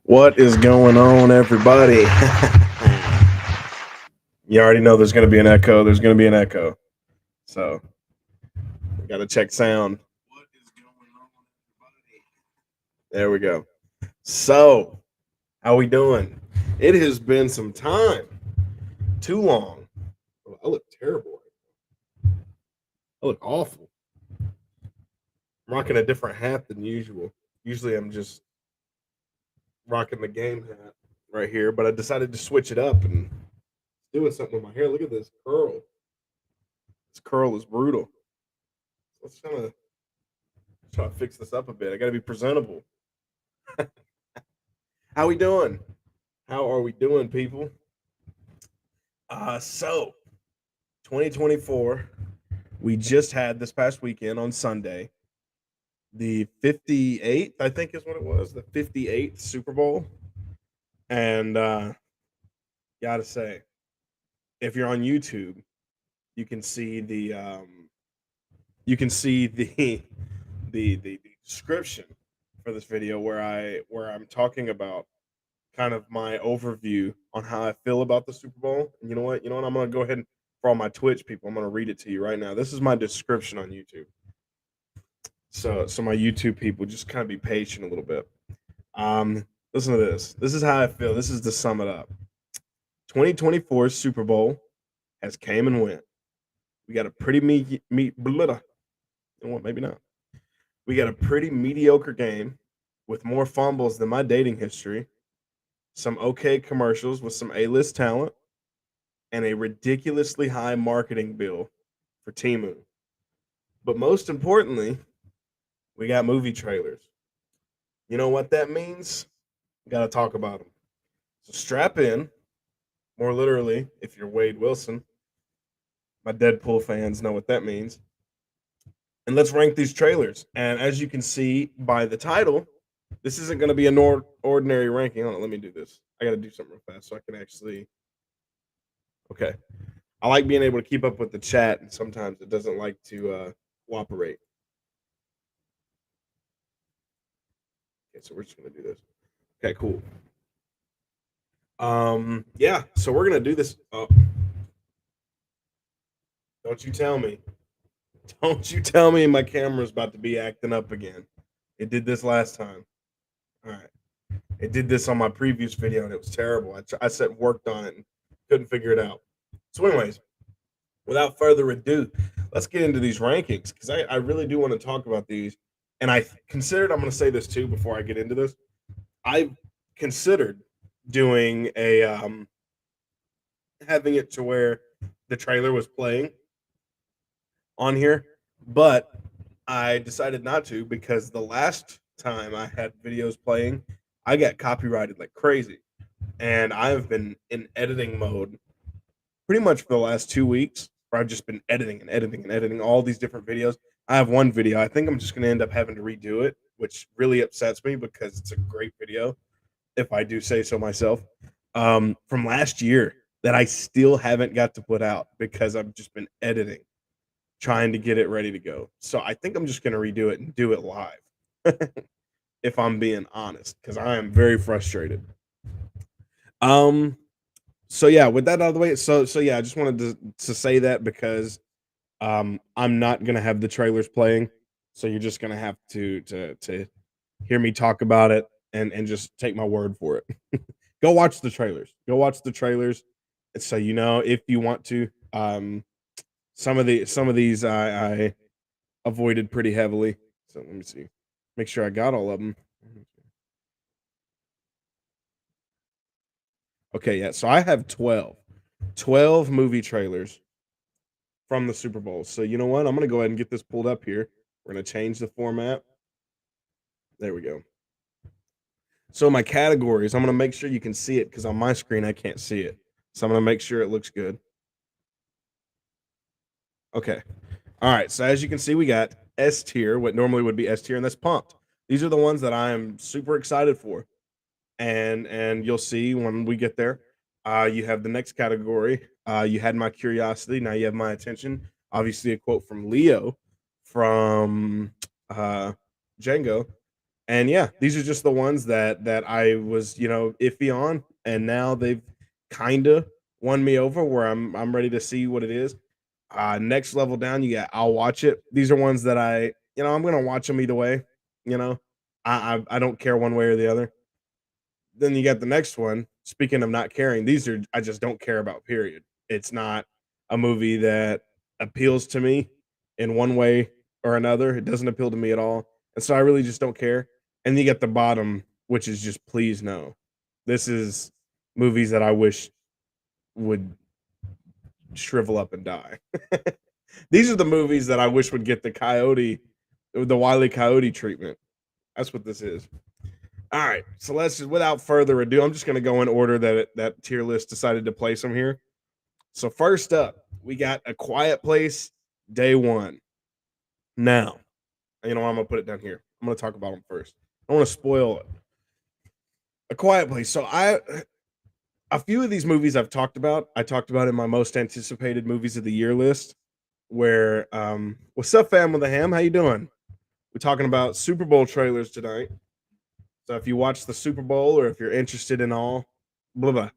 What is going on, everybody? You already know there's going to be an echo. There's going to be an echo. So, we got to check sound. What is going on, everybody? There we go. So, how we doing? It has been some time. Too long. Oh, I look terrible. I look awful. I'm rocking a different hat than usual. Usually, I'm just rocking the game hat right here, but I decided to switch it up and doing something with my hair. Look at this curl. This curl is brutal. Let's kind of try to fix this up a bit. I got to be presentable. How we doing? How are we doing, people? So 2024, we just had this past weekend on Sunday, the 58th, I think is what it was, the 58th Super Bowl. And gotta say, if you're on YouTube, you can see the description for this video where I'm talking about kind of my overview on how I feel about the Super Bowl. And you know what? I'm gonna go ahead and for all my Twitch people, I'm gonna read it to you right now. This is my description on YouTube. So my YouTube people, just kind of be patient a little bit. Listen to this. This is how I feel. This is to sum it up. 2024 Super Bowl has came and went. We got a pretty you know what? Maybe not. We got a pretty mediocre game with more fumbles than my dating history, some okay commercials with some A-list talent, and a ridiculously high marketing bill for Temu. But most importantly, we got movie trailers. You know what that means? Got to talk about them. So strap in, more literally, if you're Wade Wilson. My Deadpool fans know what that means. And let's rank these trailers. And as you can see by the title, this isn't going to be an ordinary ranking. Hold on, let me do this. I got to do something real fast so I can actually. Okay. I like being able to keep up with the chat, and sometimes it doesn't like to cooperate. Okay, so we're just gonna do this. Okay, cool. Yeah, so we're gonna do this. Oh, don't you tell me. Don't you tell me my camera's about to be acting up again. It did this last time. All right. It did this on my previous video, and it was terrible. I sat and worked on it and couldn't figure it out. So, anyways, without further ado, let's get into these rankings because I really do want to talk about these. And I considered, I'm going to say this too before I get into this. I considered doing a having it to where the trailer was playing on here, but I decided not to because the last time I had videos playing, I got copyrighted like crazy. And I've been in editing mode pretty much for the last 2 weeks where I've just been editing and editing and editing all these different videos. I have one video. I think I'm just going to end up having to redo it, which really upsets me because it's a great video, if I do say so myself, from last year that I still haven't got to put out because I've just been editing, trying to get it ready to go. So I think I'm just going to redo it and do it live, if I'm being honest, because I am very frustrated. So yeah, with that out of the way, so yeah, I just wanted to say that because I'm not gonna have the trailers playing, so you're just gonna have to hear me talk about it and just take my word for it. Go watch the trailers. Go watch the trailers, so you know if you want to. Some of these I avoided pretty heavily. So let me see, make sure I got all of them. Okay, yeah. So I have 12 movie trailers from the Super Bowl. So you know what? I'm gonna go ahead and get this pulled up here. We're gonna change the format. There we go. So my categories, I'm gonna make sure you can see it because on my screen I can't see it. So I'm gonna make sure it looks good. Okay. All right. So as you can see, we got S tier, what normally would be S tier, and that's pumped. These are the ones that I am super excited for. And you'll see when we get there. You have the next category. You had my curiosity. Now you have my attention. Obviously, a quote from Leo from Django. And yeah, these are just the ones that I was, iffy on, and now they've kinda won me over where I'm ready to see what it is. Next level down, you got I'll watch it. These are ones that I'm gonna watch them either way, you know? I don't care one way or the other. Then you got the next one. Speaking of not caring, these are I just don't care about, period. It's not a movie that appeals to me in one way or another. It doesn't appeal to me at all. And so I really just don't care. And then you get the bottom, which is just please no. This is movies that I wish would shrivel up and die. These are the movies that I wish would get the Wile E. Coyote treatment. That's what this is. All right, so let's just without further ado, I'm just gonna go in order that tier list decided to place them here. So first up, we got A Quiet Place, Day One. Now, you know what, I'm gonna put it down here. I'm gonna talk about them first. I don't want to spoil it. A Quiet Place. A few of these movies I've talked about. I talked about in my most anticipated movies of the year list. Where what's up, fam with the ham? How you doing? We're talking about Super Bowl trailers tonight. So if you watch the Super Bowl or if you're interested in all, blah blah.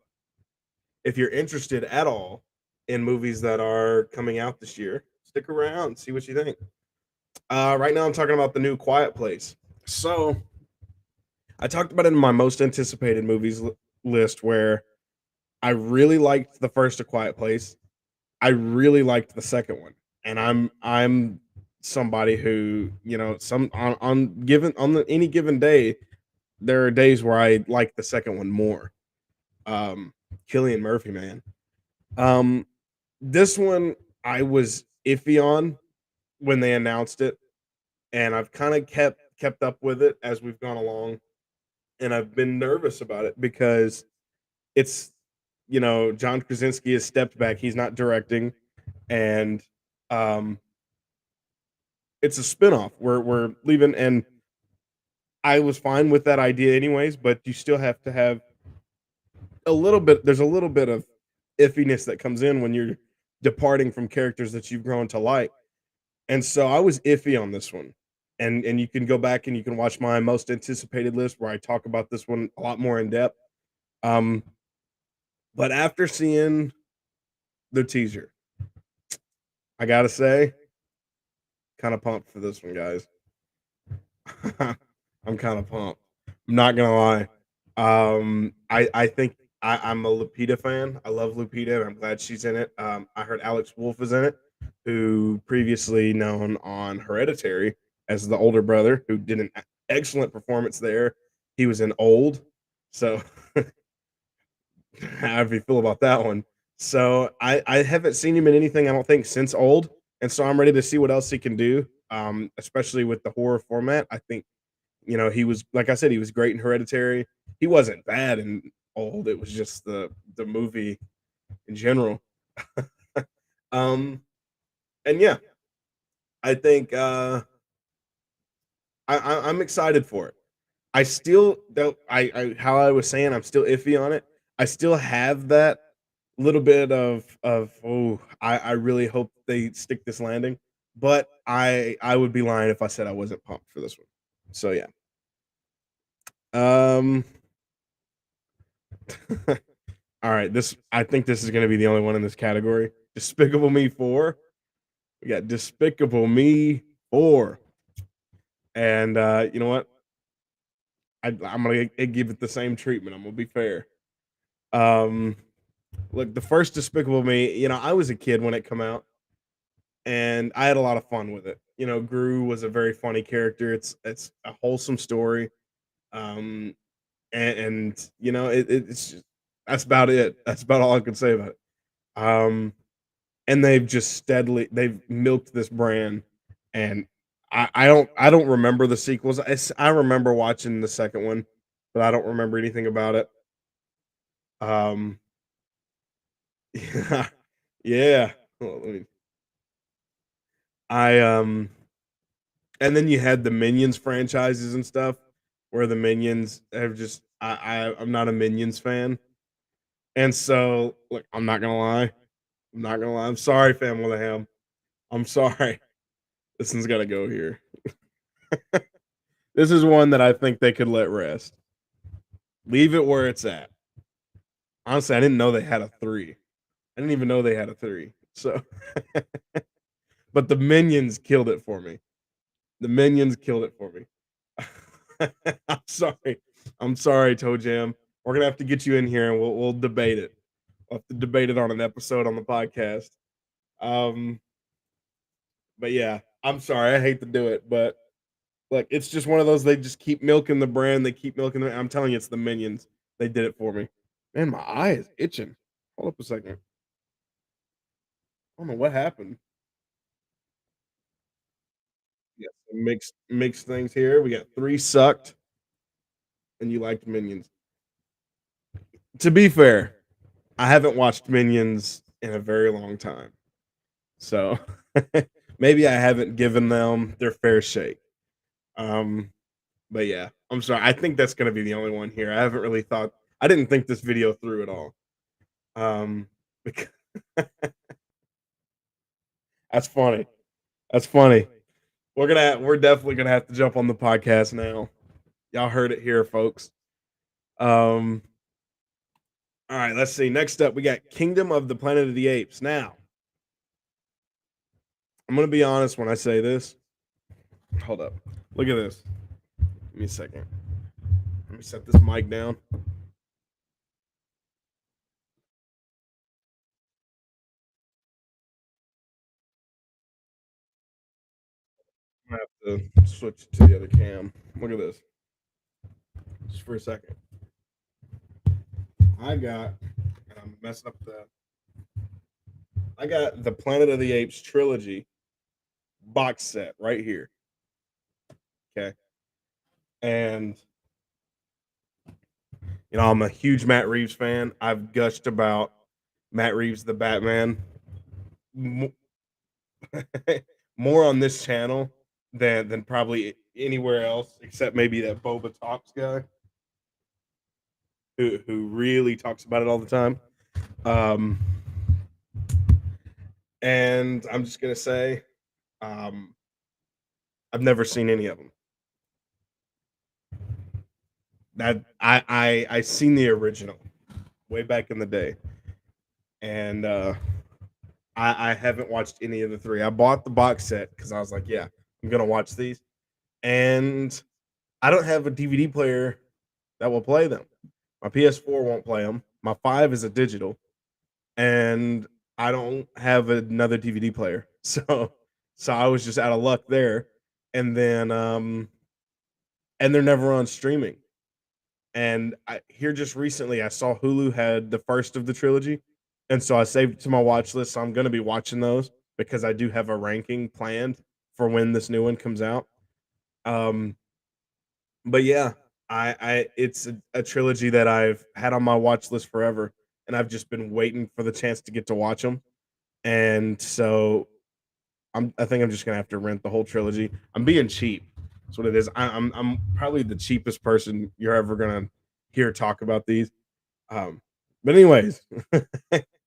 If you're interested at all in movies that are coming out this year, stick around, see what you think. Right now, I'm talking about the new Quiet Place. So I talked about it in my most anticipated movies list, where I really liked the first A Quiet Place. I really liked the second one, and I'm somebody who some any given day there are days where I like the second one more. Killian Murphy, man. Um, this one I was iffy on when they announced it, and I've kind of kept up with it as we've gone along, and I've been nervous about it because it's John Krasinski has stepped back. He's not directing, and um, it's a spinoff. We're leaving, and I was fine with that idea anyways. But you still have to have a little bit. There's a little bit of iffiness that comes in when you're departing from characters that you've grown to like. And so I was iffy on this one. And you can go back and you can watch my most anticipated list where I talk about this one a lot more in depth. Um, but after seeing the teaser, I gotta say, kind of pumped for this one, guys. I'm kind of pumped. I'm not gonna lie. I think I'm a Lupita fan. I love Lupita, and I'm glad she's in it. I heard Alex Wolff is in it, who previously known on Hereditary as the older brother, who did an excellent performance there. He was in Old, so how do you feel about that one? So I haven't seen him in anything I don't think since Old, and so I'm ready to see what else he can do. Especially with the horror format, I think he was like I said, he was great in Hereditary. He wasn't bad in Old. It was just the movie in general. um, and yeah, I think I'm excited for it. I still though I how I was saying I'm still iffy on it. I still have that little bit of oh I really hope they stick this landing, but I would be lying if I said I wasn't pumped for this one. So yeah. Um All right, this I think this is gonna be the only one in this category. Despicable Me 4. We got Despicable Me 4. And you know what? I'm gonna give it the same treatment. I'm gonna be fair. Um Look, the first Despicable Me, I was a kid when it come out, and I had a lot of fun with it. Gru was a very funny character. It's a wholesome story. Um and it's just, that's about it. That's about all I can say about it. Um and they've milked this brand, and I don't remember the sequels. I remember watching the second one, but I don't remember anything about it. Um, yeah, yeah. Hold on, and then you had the Minions franchises and stuff, where the Minions have just I'm not a Minions fan, and so look, I'm not gonna lie. I'm not gonna lie. I'm sorry, Family of the Ham. I'm sorry. This one's gotta go here. This is one that I think they could let rest. Leave it where it's at. Honestly, I didn't know they had a 3. I didn't even know they had a 3. So, but the Minions killed it for me. The Minions killed it for me. I'm sorry. I'm sorry, Toe Jam. We're gonna have to get you in here and we'll debate it. We'll have to debate it on an episode on the podcast. Um, but yeah, I'm sorry. I hate to do it, but like it's just one of those. They just keep milking the brand. They keep milking it. I'm telling you, it's the Minions. They did it for me. Man, my eye is itching. Hold up a second. I don't know what happened. Yeah, some mixed things here. We got 3 sucked, and you liked Minions. To be fair, I haven't watched Minions in a very long time, so maybe I haven't given them their fair shake. Um, but yeah, I'm sorry. I think that's gonna be the only one here. I haven't really thought. I didn't think this video through at all. Um, bec that's funny. That's funny. We're definitely gonna have to jump on the podcast now. Y'all heard it here, folks. Um, all right, let's see. Next up, we got Kingdom of the Planet of the Apes. Now, I'm gonna be honest when I say this. Hold up. Look at this. Give me a second. Let me set this mic down. I have to switch to the other cam. Look at this. Just for a second. I got, and I'm messing up the. I got the Planet of the Apes trilogy box set right here. Okay, and I'm a huge Matt Reeves fan. I've gushed about Matt Reeves the Batman more on this channel than probably anywhere else, except maybe that Boba Talks guy who really talks about it all the time. Um, and I'm just gonna say, um, I've never seen any of them. That I seen the original way back in the day, and I haven't watched any of the 3. I bought the box set because I was like, yeah, I'm gonna watch these, and I don't have a DVD player that will play them. My PS4 won't play them. My 5 is a digital, and I don't have another DVD player. So I was just out of luck there. And then and they're never on streaming. And here just recently I saw Hulu had the first of the trilogy, and so I saved it to my watch list. So I'm going to be watching those because I do have a ranking planned for when this new one comes out. Um, but yeah, I it's a trilogy that I've had on my watch list forever, and I've just been waiting for the chance to get to watch them. And so I think I'm just gonna have to rent the whole trilogy. I'm being cheap. That's what it is. I'm probably the cheapest person you're ever gonna hear talk about these. But anyways,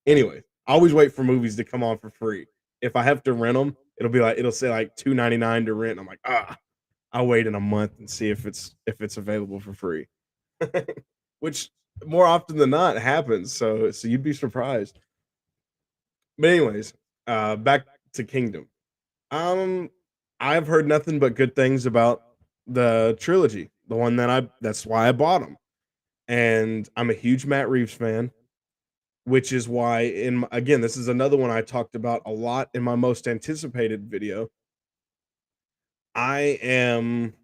anyways, I always wait for movies to come on for free. If I have to rent them, it'll say like $2.99 to rent. I'm like, I'll wait in a month and see if it's available for free. Which more often than not happens. So you'd be surprised. But anyways, back to Kingdom. Um, I've heard nothing but good things about the trilogy. The one that's why I bought them. And I'm a huge Matt Reeves fan, which is why again, this is another one I talked about a lot in my most anticipated video. I am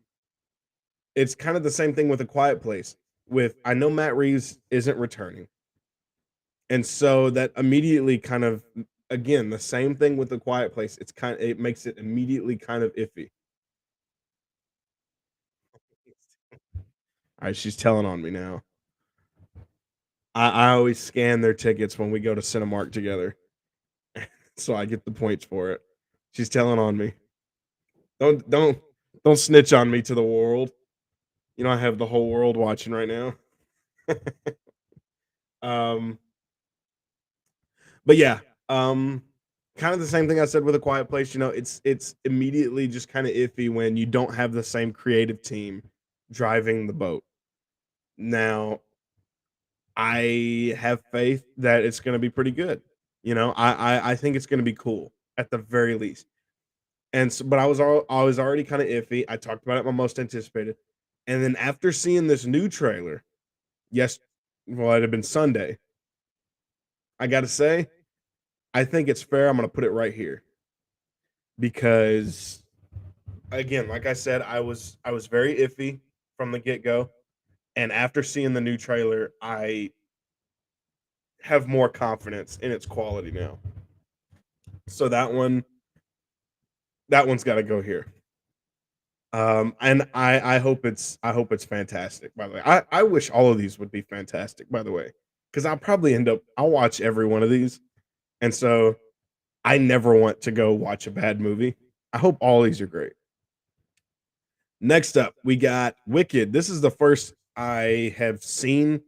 It's kind of the same thing with A Quiet Place. With I know Matt Reeves isn't returning. And so that immediately kind of again, the same thing with The Quiet Place. It makes it immediately kind of iffy. All right, she's telling on me now. I always scan their tickets when we go to Cinemark together, so I get the points for it. She's telling on me. Don't snitch on me to the world. I have the whole world watching right now. um, but yeah, um, kind of the same thing I said with A Quiet Place. You know, it's immediately just kind of iffy when you don't have the same creative team driving the boat. Now, I have faith that it's going to be pretty good. You know, I think it's going to be cool at the very least. And so, but I was already kind of iffy. I talked about it my most anticipated, and then after seeing this new trailer, yes, well, it had been Sunday. I got to say, I think it's fair. I'm going to put it right here because, again, like I said, I was very iffy from the get go, and after seeing the new trailer, I have more confidence in its quality now. So that one's got to go here. And I hope it's fantastic. By the way, I wish all of these would be fantastic. By the way, because I'll probably end up I'll watch every one of these, and so I never want to go watch a bad movie. I hope all these are great. Next up, we got Wicked. This is the first I have seen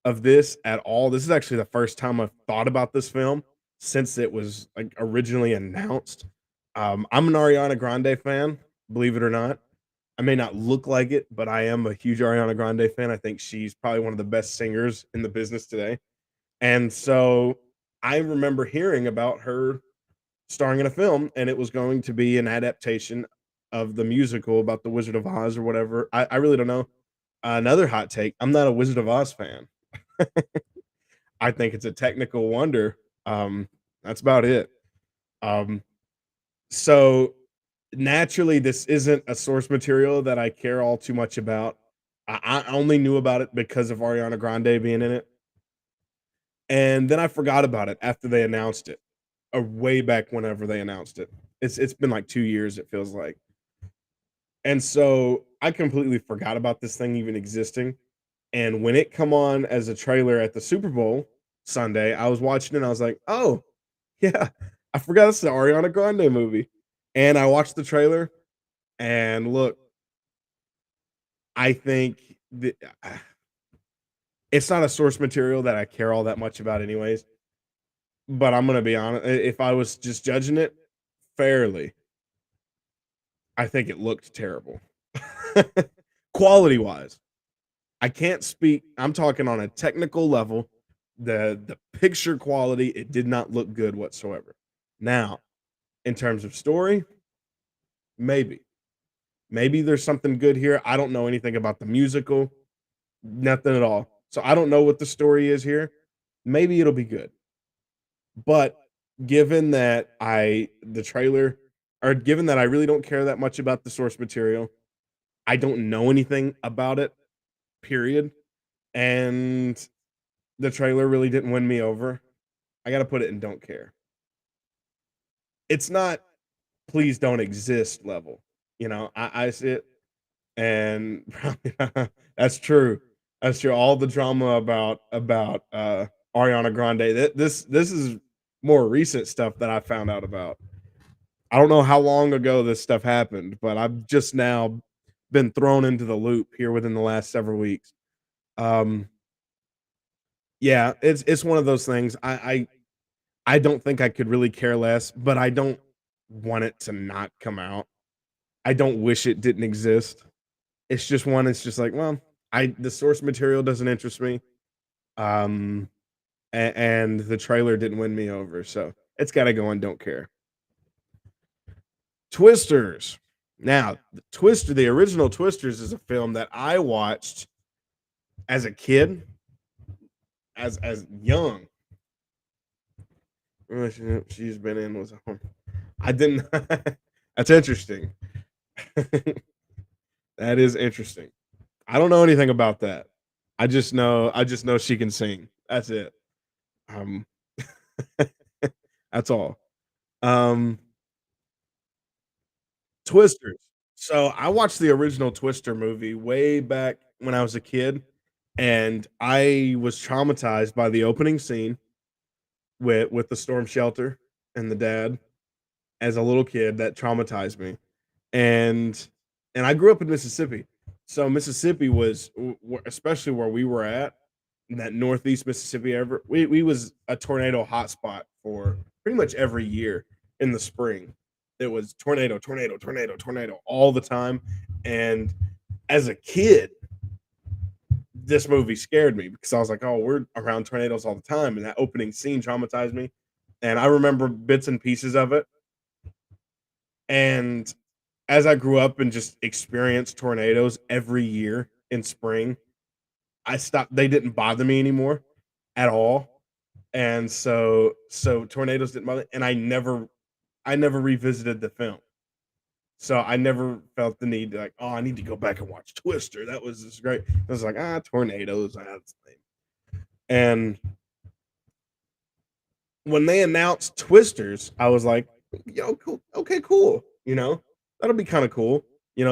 of this at all. This is actually the first time I've thought about this film since it was like originally announced. I'm an Ariana Grande fan, believe it or not. I may not look like it, but I am a huge Ariana Grande fan. I think she's probably one of the best singers in the business today. And so I remember hearing about her starring in a film, and it was going to be an adaptation of the musical about the Wizard of Oz or whatever. I really don't know. Another hot take, I'm not a Wizard of Oz fan. I think it's a technical wonder. That's about it. Um, so naturally, this isn't a source material that I care all too much about. I only knew about it because of Ariana Grande being in it, and then I forgot about it after they announced it, way back whenever they announced it. It's been like 2 years, it feels like, and so I completely forgot about this thing even existing, and when it come on as a trailer at the Super Bowl Sunday, I was watching it and I was like, "Oh, yeah, I forgot it's the Ariana Grande movie," and I watched the trailer, and look, I think the it's not a source material that I care all that much about anyways, but I'm gonna be honest, if I was just judging it fairly, I think it looked terrible. Quality-wise, I can't speak I'm talking on a technical level, the picture quality, it did not look good whatsoever. Now, in terms of story, maybe. Maybe there's something good here, I don't know anything about the musical, nothing at all. So I don't know what the story is here. Maybe it'll be good. But given that I the trailer or given that I really don't care that much about the source material, I don't know anything about it, period. And the trailer really didn't win me over. I gotta put it in don't care. It's not please don't exist level. You know, I see it and that's true. That's true. All the drama about Ariana Grande. This is more recent stuff that I found out about. I don't know how long ago this stuff happened, but I've just now been thrown into the loop here within the last several weeks. Um, yeah, it's one of those things. I don't think I could really care less, but I don't want it to not come out. I don't wish it didn't exist. It's just one. It's just like, well, I the source material doesn't interest me. Um, and the trailer didn't win me over, so it's got to go on. Don't care. Twisters. Now, the original Twisters is a film that I watched as a kid, as young. She's been in was I didn't. That's interesting. That is interesting. I don't know anything about that. I just know she can sing. That's it. Um, that's all. Um, Twisters. So I watched the original Twister movie way back when I was a kid, and I was traumatized by the opening scene with the storm shelter and the dad as a little kid. That traumatized me, and and I grew up in Mississippi, so Mississippi was especially where we were at. in that Northeast Mississippi ever. We was a tornado hotspot for pretty much every year in the spring. It was tornado, tornado, tornado, tornado all the time. And as a kid, this movie scared me because I was like, "Oh, we're around tornadoes all the time," and that opening scene traumatized me. And I remember bits and pieces of it. And as I grew up and just experienced tornadoes every year in spring, I stopped. They didn't bother me anymore at all. And so tornadoes didn't bother, and I never revisited the film. So I never felt the need to like, oh, I need to go back and watch Twister. That was just great. I was like, tornadoes. That's lame. And when they announced Twisters, I was like, yo, cool. Okay, cool. That'll be kind of cool.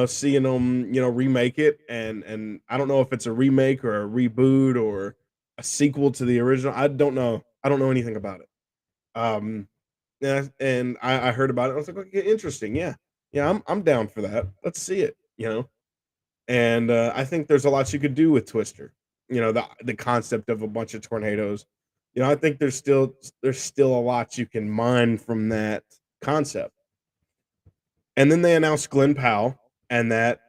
Seeing them, remake it, and I don't know if it's a remake or a reboot or a sequel to the original. I don't know. I don't know anything about it. Um, yeah, and I heard about it. I was like, okay, interesting. Yeah, yeah, I'm down for that. Let's see it. And I think there's a lot you could do with Twister. The concept of a bunch of tornadoes. I think there's still a lot you can mine from that concept. And then they announced Glenn Powell, and that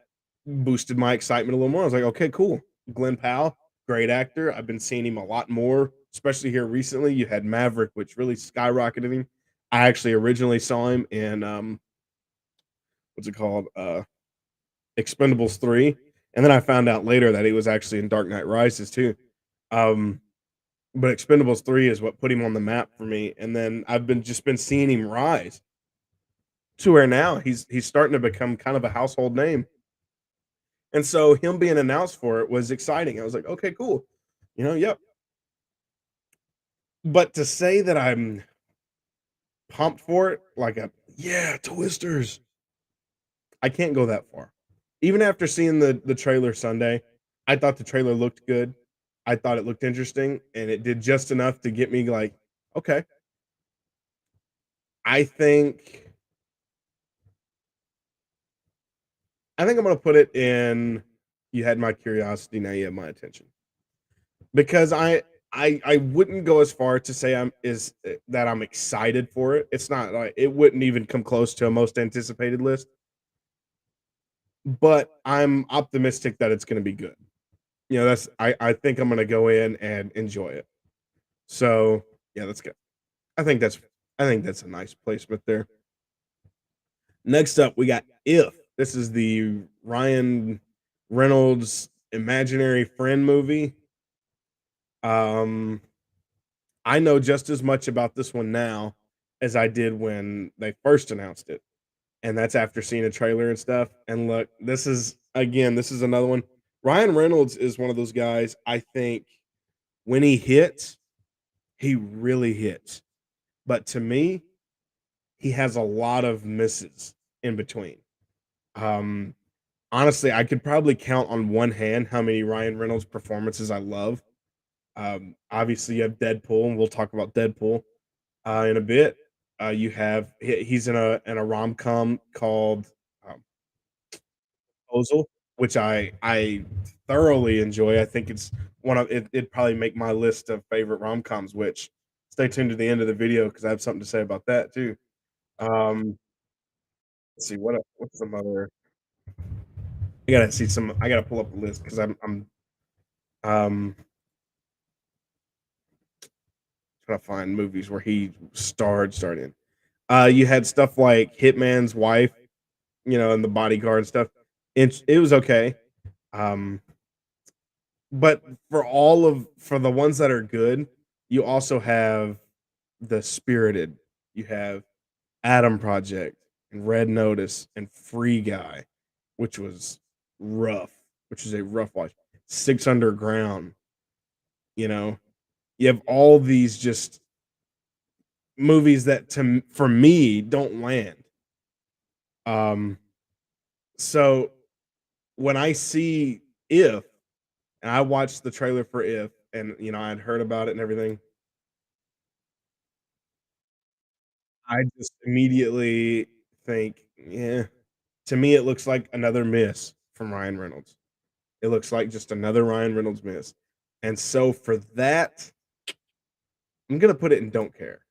boosted my excitement a little more. I was like, okay, cool. Glenn Powell, great actor. I've been seeing him a lot more, especially here recently. You had Maverick, which really skyrocketed him. I actually originally saw him in what's it called? Expendables 3. And then I found out later that he was actually in Dark Knight Rises too. Um, but Expendables 3 is what put him on the map for me. And then I've been seeing him rise to where now he's starting to become kind of a household name. And so him being announced for it was exciting. I was like, okay, cool. Yep. But to say that I'm pumped for it, like a yeah, Twisters, I can't go that far. Even after seeing the trailer Sunday, I thought the trailer looked good. I thought it looked interesting, and it did just enough to get me like, okay. I think I think I'm gonna put it in. You had my curiosity, now you have my attention. Because I wouldn't go as far to say that I'm excited for it. It's not like it wouldn't even come close to a most anticipated list, but I'm optimistic that it's gonna be good. That's I think I'm gonna go in and enjoy it. So, yeah, that's good. I think that's I think that's a nice placement there. Next up, we got If. This is the Ryan Reynolds imaginary friend movie. Um, I know just as much about this one now as I did when they first announced it, and that's after seeing a trailer and stuff. And look, this is another one. Ryan Reynolds is one of those guys. I think when he hits, he really hits. But to me, he has a lot of misses in between. Um, Honestly, I could probably count on one hand how many Ryan Reynolds performances I love. Obviously, you have Deadpool, and we'll talk about Deadpool in a bit. He's in a rom com called um, Proposal, which I thoroughly enjoy. I think it's one of it. It'd probably make my list of favorite rom coms. Which stay tuned to the end of the video because I have something to say about that too. Um, let's see what's some other. I gotta pull up a list because I'm um trying to find movies where he starred in. You had stuff like Hitman's Wife, and The Bodyguard and stuff. It was okay. Um, but for the ones that are good, you also have The Spirited. You have Adam Project and Red Notice and Free Guy, which was rough, which is a rough watch. Six Underground, you know. You have all these just movies that for me don't land. Um, so when I see If and I watched the trailer for If and I'd heard about it and everything, I just immediately think, yeah, to me it looks like another miss from Ryan Reynolds. It looks like just another Ryan Reynolds miss. And so for that, I'm gonna put it in don't care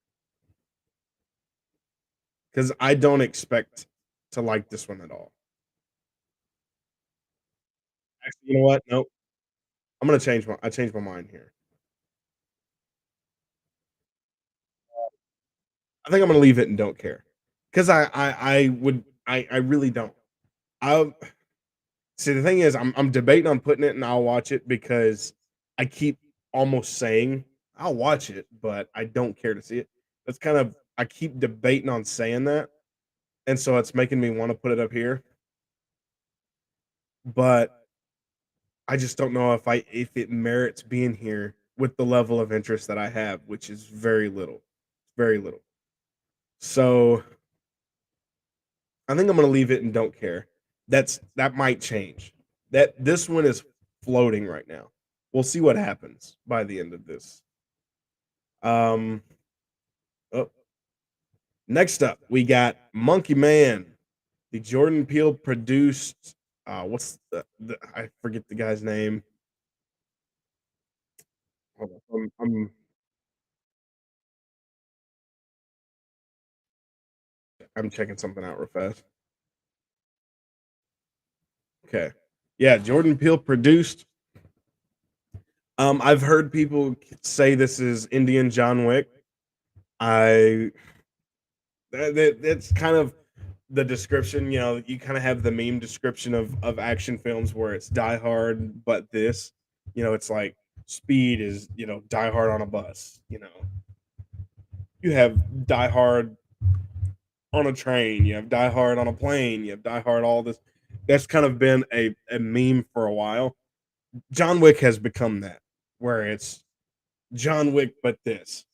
because I don't expect to like this one at all. Actually, you know what? Nope. I changed my mind here. I think I'm gonna leave it and don't care. Because I really don't. I see the thing is I'm debating on putting it and I'll watch it because I keep almost saying I'll watch it, but I don't care to see it. That's kind of I keep debating on saying that, and so it's making me want to put it up here, but I just don't know if it merits being here with the level of interest that I have, which is very little. Very little. So I think I'm gonna leave it and don't care. That might change. That this one is floating right now. We'll see what happens by the end of this. Um, oh, next up, we got Monkey Man, the Jordan Peele produced. What's the I forget the guy's name. Hold on, I'm checking something out real fast. Okay, yeah, Jordan Peele produced. I've heard people say this is Indian John Wick. I that's kind of the description, you know, you kind of have the meme description of action films where it's Die Hard, but this, you know, it's like Speed is, you know, Die Hard on a bus. You know, you have Die Hard on a train, you have Die Hard on a plane, you have Die Hard all this. That's kind of been a meme for a while. John Wick has become that, where it's John Wick, but this.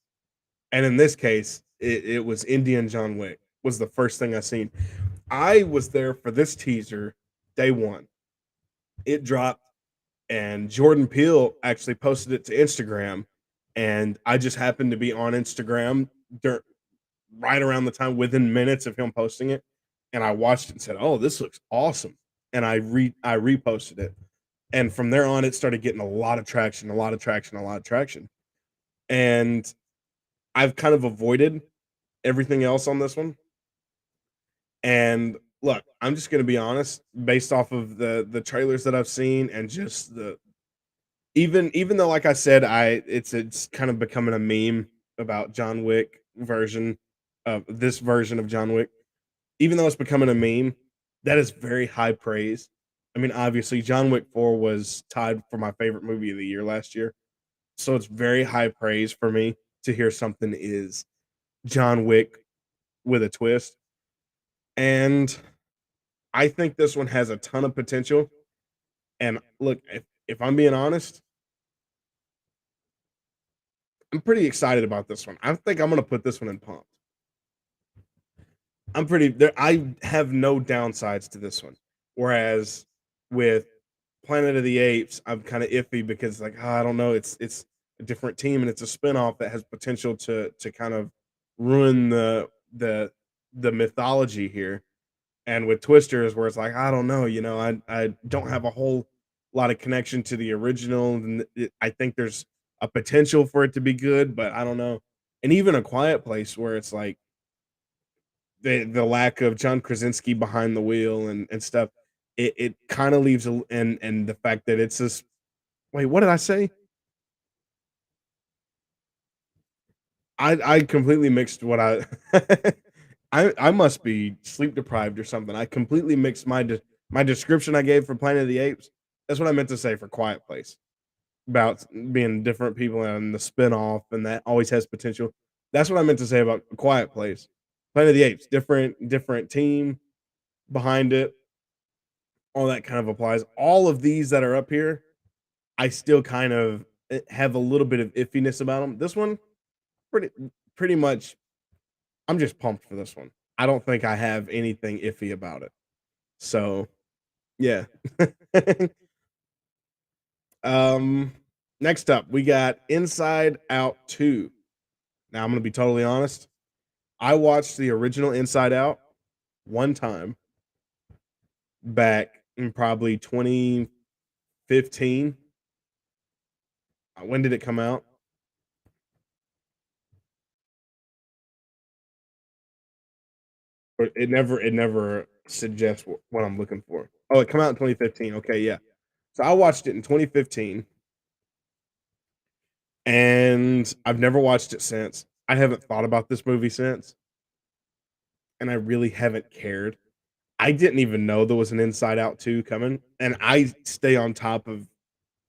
And in this case, it was Indian John Wick was the first thing I seen. I was there for this teaser day one. It dropped, and Jordan Peele actually posted it to Instagram, and I just happened to be on Instagram right around the time, within minutes of him posting it, and I watched it and said, "Oh, this looks awesome," and I reposted it, and from there on, it started getting a lot of traction, a lot of traction, a lot of traction, and I've kind of avoided everything else on this one. And look, I'm just gonna be honest, based off of the trailers that I've seen and just the even though like I said, it's kind of becoming a meme about John Wick version of this version of John Wick. Even though it's becoming a meme, that is very high praise. I mean, obviously, John Wick 4 was tied for my favorite movie of the year last year. So it's very high praise for me to hear something is John Wick with a twist. And I think this one has a ton of potential. And look, if I'm being honest, I'm pretty excited about this one. I think I'm gonna put this one in pumped. I'm pretty there. I have no downsides to this one. Whereas with Planet of the Apes, I'm kind of iffy because like I don't know, it's a different team and it's a spinoff that has potential to kind of ruin the the mythology here. And with Twisters, where it's like, I don't know, you know, I don't have a whole lot of connection to the original, and I think there's a potential for it to be good, but I don't know. And even A Quiet Place, where it's like the lack of John Krasinski behind the wheel and stuff, it kind of leaves and the fact that it's this. Wait, what did I say? I completely mixed what I. I must be sleep deprived or something. I completely mixed my description I gave for Planet of the Apes. That's what I meant to say for Quiet Place about being different people and the spinoff, and that always has potential. That's what I meant to say about Quiet Place. Planet of the Apes, different team behind it. All that kind of applies. All of these that are up here, I still kind of have a little bit of iffiness about them. This one, pretty pretty much I'm just pumped for this one. I don't think I have anything iffy about it. So, yeah. um, next up, we got Inside Out 2. Now, I'm gonna be totally honest. I watched the original Inside Out one time back in probably 2015. When did it come out? But it never suggests what I'm looking for. Oh, it came out in 2015. Okay, yeah. So I watched it in 2015, and I've never watched it since. I haven't thought about this movie since, and I really haven't cared. I didn't even know there was an Inside Out 2 coming, and I stay on top of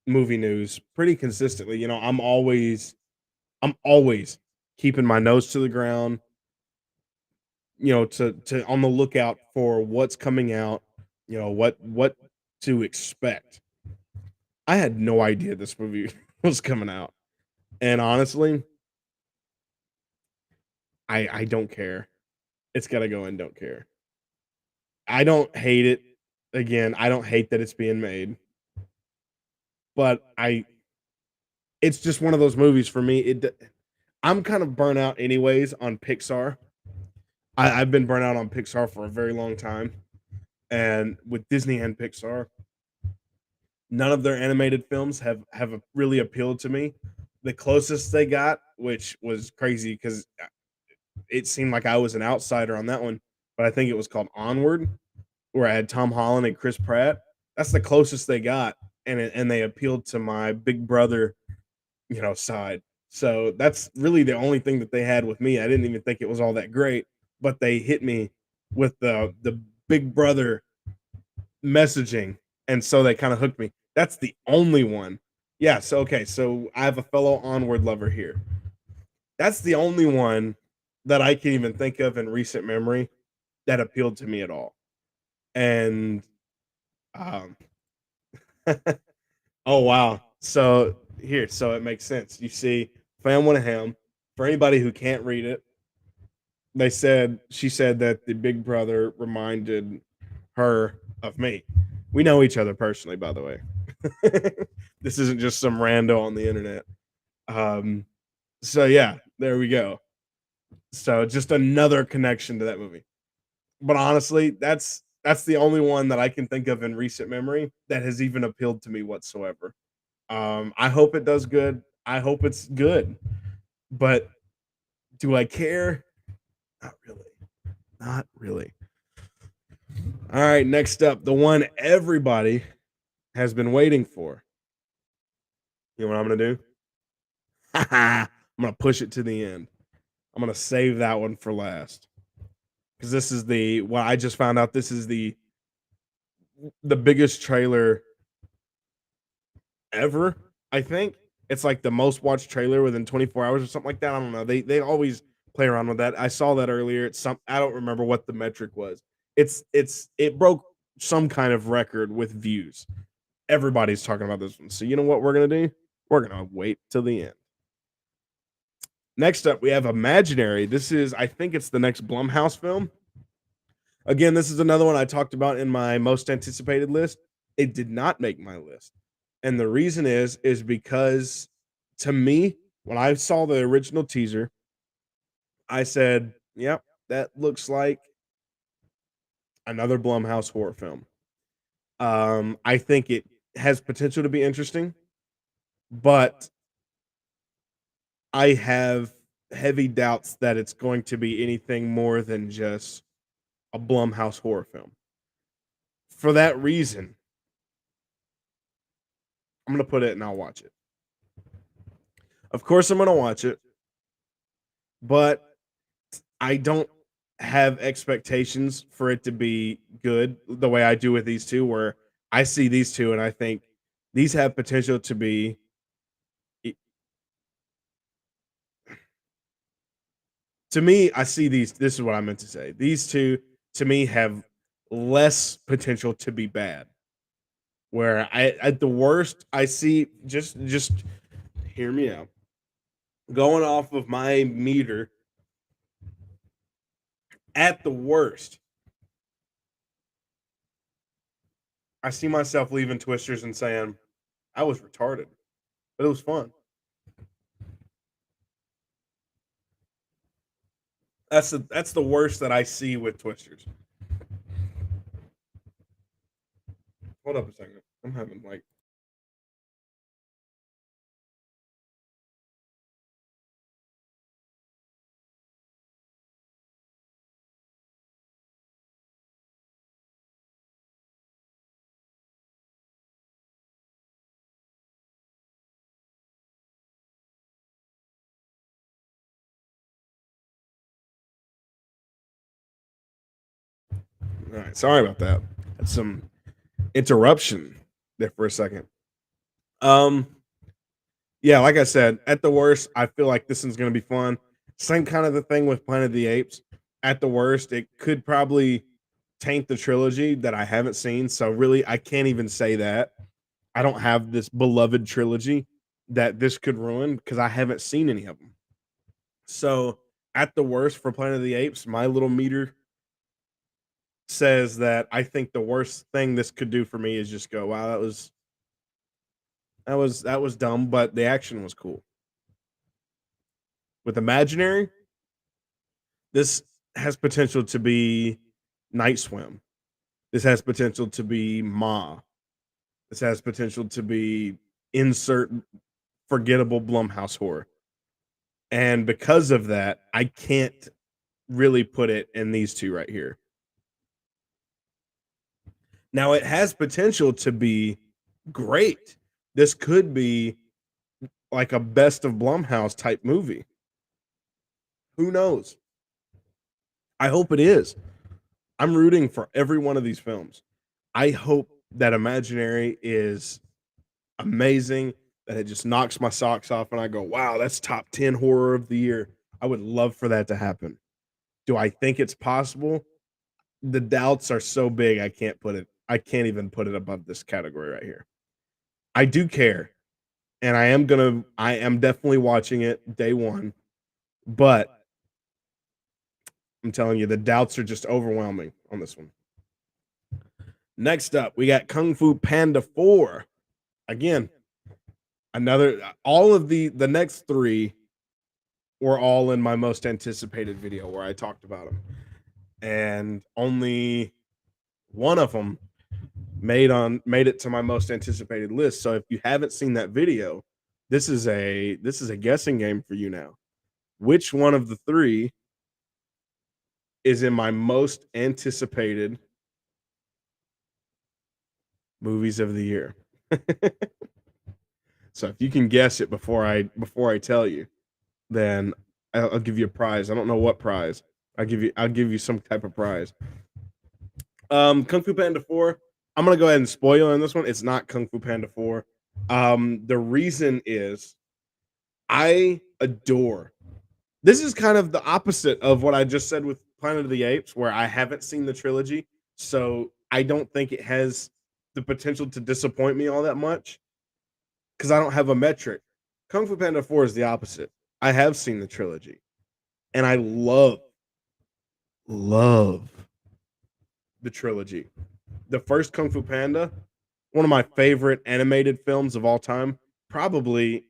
movie news pretty consistently. I'm always keeping my nose to the ground, to on the lookout for what's coming out, what to expect. I had no idea this movie was coming out. And honestly, I don't care. It's gotta go and don't care. I don't hate it. Again, I don't hate that it's being made, but I it's just one of those movies for me. I'm kind of burnt out anyways on Pixar. I've been burnt out on Pixar for a very long time. And with Disney and Pixar, none of their animated films have really appealed to me. The closest they got, which was crazy because it seemed like I was an outsider on that one, but I think it was called Onward, where I had Tom Holland and Chris Pratt. That's the closest they got, and they appealed to my big brother, side. So that's really the only thing that they had with me. I didn't even think it was all that great, but they hit me with the big brother messaging, and so they kind of hooked me. That's the only one. Yeah. So okay. So I have a fellow Onward lover here. That's the only one that I can even think of in recent memory that appealed to me at all. And um, oh wow. So it makes sense. You see, Fan One of Ham. For anybody who can't read it, she said that the big brother reminded her of me. We know each other personally, by the way. This isn't just some rando on the internet. Um, so yeah, there we go. So just another connection to that movie. But honestly, that's the only one that I can think of in recent memory that has even appealed to me whatsoever. I hope it does good. I hope it's good. But do I care? Not really. Not really. All right, next up, the one everybody has been waiting for. You know what I'm gonna do? I'm gonna push it to the end. I'm gonna save that one for last because this is the what I just found out. This is the biggest trailer ever. I think it's like the most watched trailer within 24 hours or something like that. I don't know. They always play around with that. I saw that earlier. It's some I don't remember what the metric was. It broke some kind of record with views. Everybody's talking about this one. So you know what we're gonna do? We're gonna wait till the end. Next up, we have Imaginary. This is, I think it's the next Blumhouse film. Again, this is another one I talked about in my most anticipated list. It did not make my list. And the reason is because to me, when I saw the original teaser, I said, yep, that looks like another Blumhouse horror film. I think it has potential to be interesting, but I have heavy doubts that it's going to be anything more than just a Blumhouse horror film. For that reason, I'm gonna put it and I'll watch it. Of course, I'm gonna watch it, but I don't have expectations for it to be good the way I do with these two, where I see these two and I think these have potential to be. To me, I see these. This is what I meant to say. These two, to me, have less potential to be bad. Where at the worst, I see just hear me out. Going off of my meter, at the worst, I see myself leaving Twisters and saying, I was retarded, but it was fun. That's the worst that I see with Twisters. Hold up a second. I'm having like All right, sorry about that. Had some interruption there for a second. Um, yeah, like I said, at the worst, I feel like this one's gonna be fun. Same kind of the thing with Planet of the Apes. At the worst, it could probably taint the trilogy that I haven't seen. So really, I can't even say that. I don't have this beloved trilogy that this could ruin because I haven't seen any of them. So at the worst for Planet of the Apes, my little meter says that I think the worst thing this could do for me is just go, wow, that was dumb, but the action was cool. With Imaginary, this has potential to be Night Swim. This has potential to be Ma. This has potential to be insert forgettable Blumhouse horror. And because of that, I can't really put it in these two right here. Now it has potential to be great. This could be like a best of Blumhouse type movie. Who knows? I hope it is. I'm rooting for every one of these films. I hope that Imaginary is amazing, that it just knocks my socks off and I go, wow, that's top 10 horror of the year. I would love for that to happen. Do I think it's possible? The doubts are so big I can't even put it above this category right here. I do care, and I am definitely watching it day one, but I'm telling you, the doubts are just overwhelming on this one. Next up, we got Kung Fu Panda 4. Again, another all of the next three were all in my most anticipated video where I talked about them. And only one of them made it to my most anticipated list. So if you haven't seen that video, this is a guessing game for you now. Which one of the three is in my most anticipated movies of the year? So if you can guess it before I tell you, then I'll give you a prize. I don't know what prize. I'll give you some type of prize. Kung Fu Panda 4. I'm gonna go ahead and spoil on this one. It's not Kung Fu Panda 4. The reason is I adore. This is kind of the opposite of what I just said with Planet of the Apes, where I haven't seen the trilogy, so I don't think it has the potential to disappoint me all that much because I don't have a metric. Kung Fu Panda 4 is the opposite. I have seen the trilogy, and I love the trilogy. The first Kung Fu Panda, one of my favorite animated films of all time. Probably,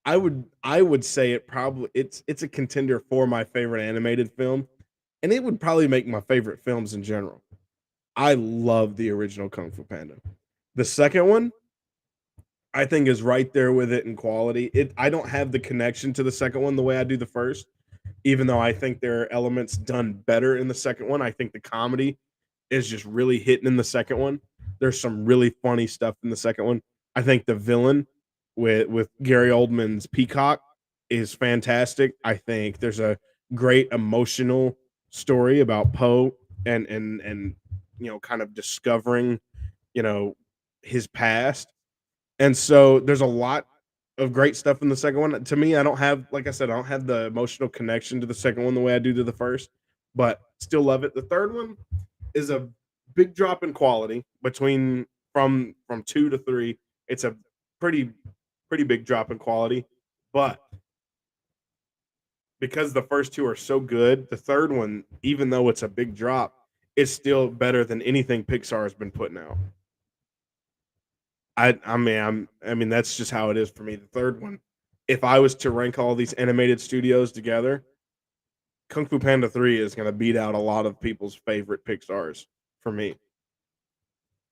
I would say it's a contender for my favorite animated film, and it would probably make my favorite films in general. I love the original Kung Fu Panda. The second one, I think, is right there with it in quality. I don't have the connection to the second one the way I do the first, even though I think there are elements done better in the second one. I think the comedy is just really hitting in the second one. There's some really funny stuff in the second one. I think the villain with Gary Oldman's Peacock is fantastic. I think there's a great emotional story about Poe and kind of discovering, you know, his past. And so there's a lot of great stuff in the second one. To me, I don't have, like I said, I don't have the emotional connection to the second one the way I do to the first, but still love it. The third one is a big drop in quality between from 2 to 3. It's a pretty big drop in quality, but because the first two are so good, the third one, even though it's a big drop, is still better than anything Pixar has been putting out. I mean that's just how it is for me. The third one, if I was to rank all these animated studios together, Kung Fu Panda 3 is going to beat out a lot of people's favorite Pixar's for me.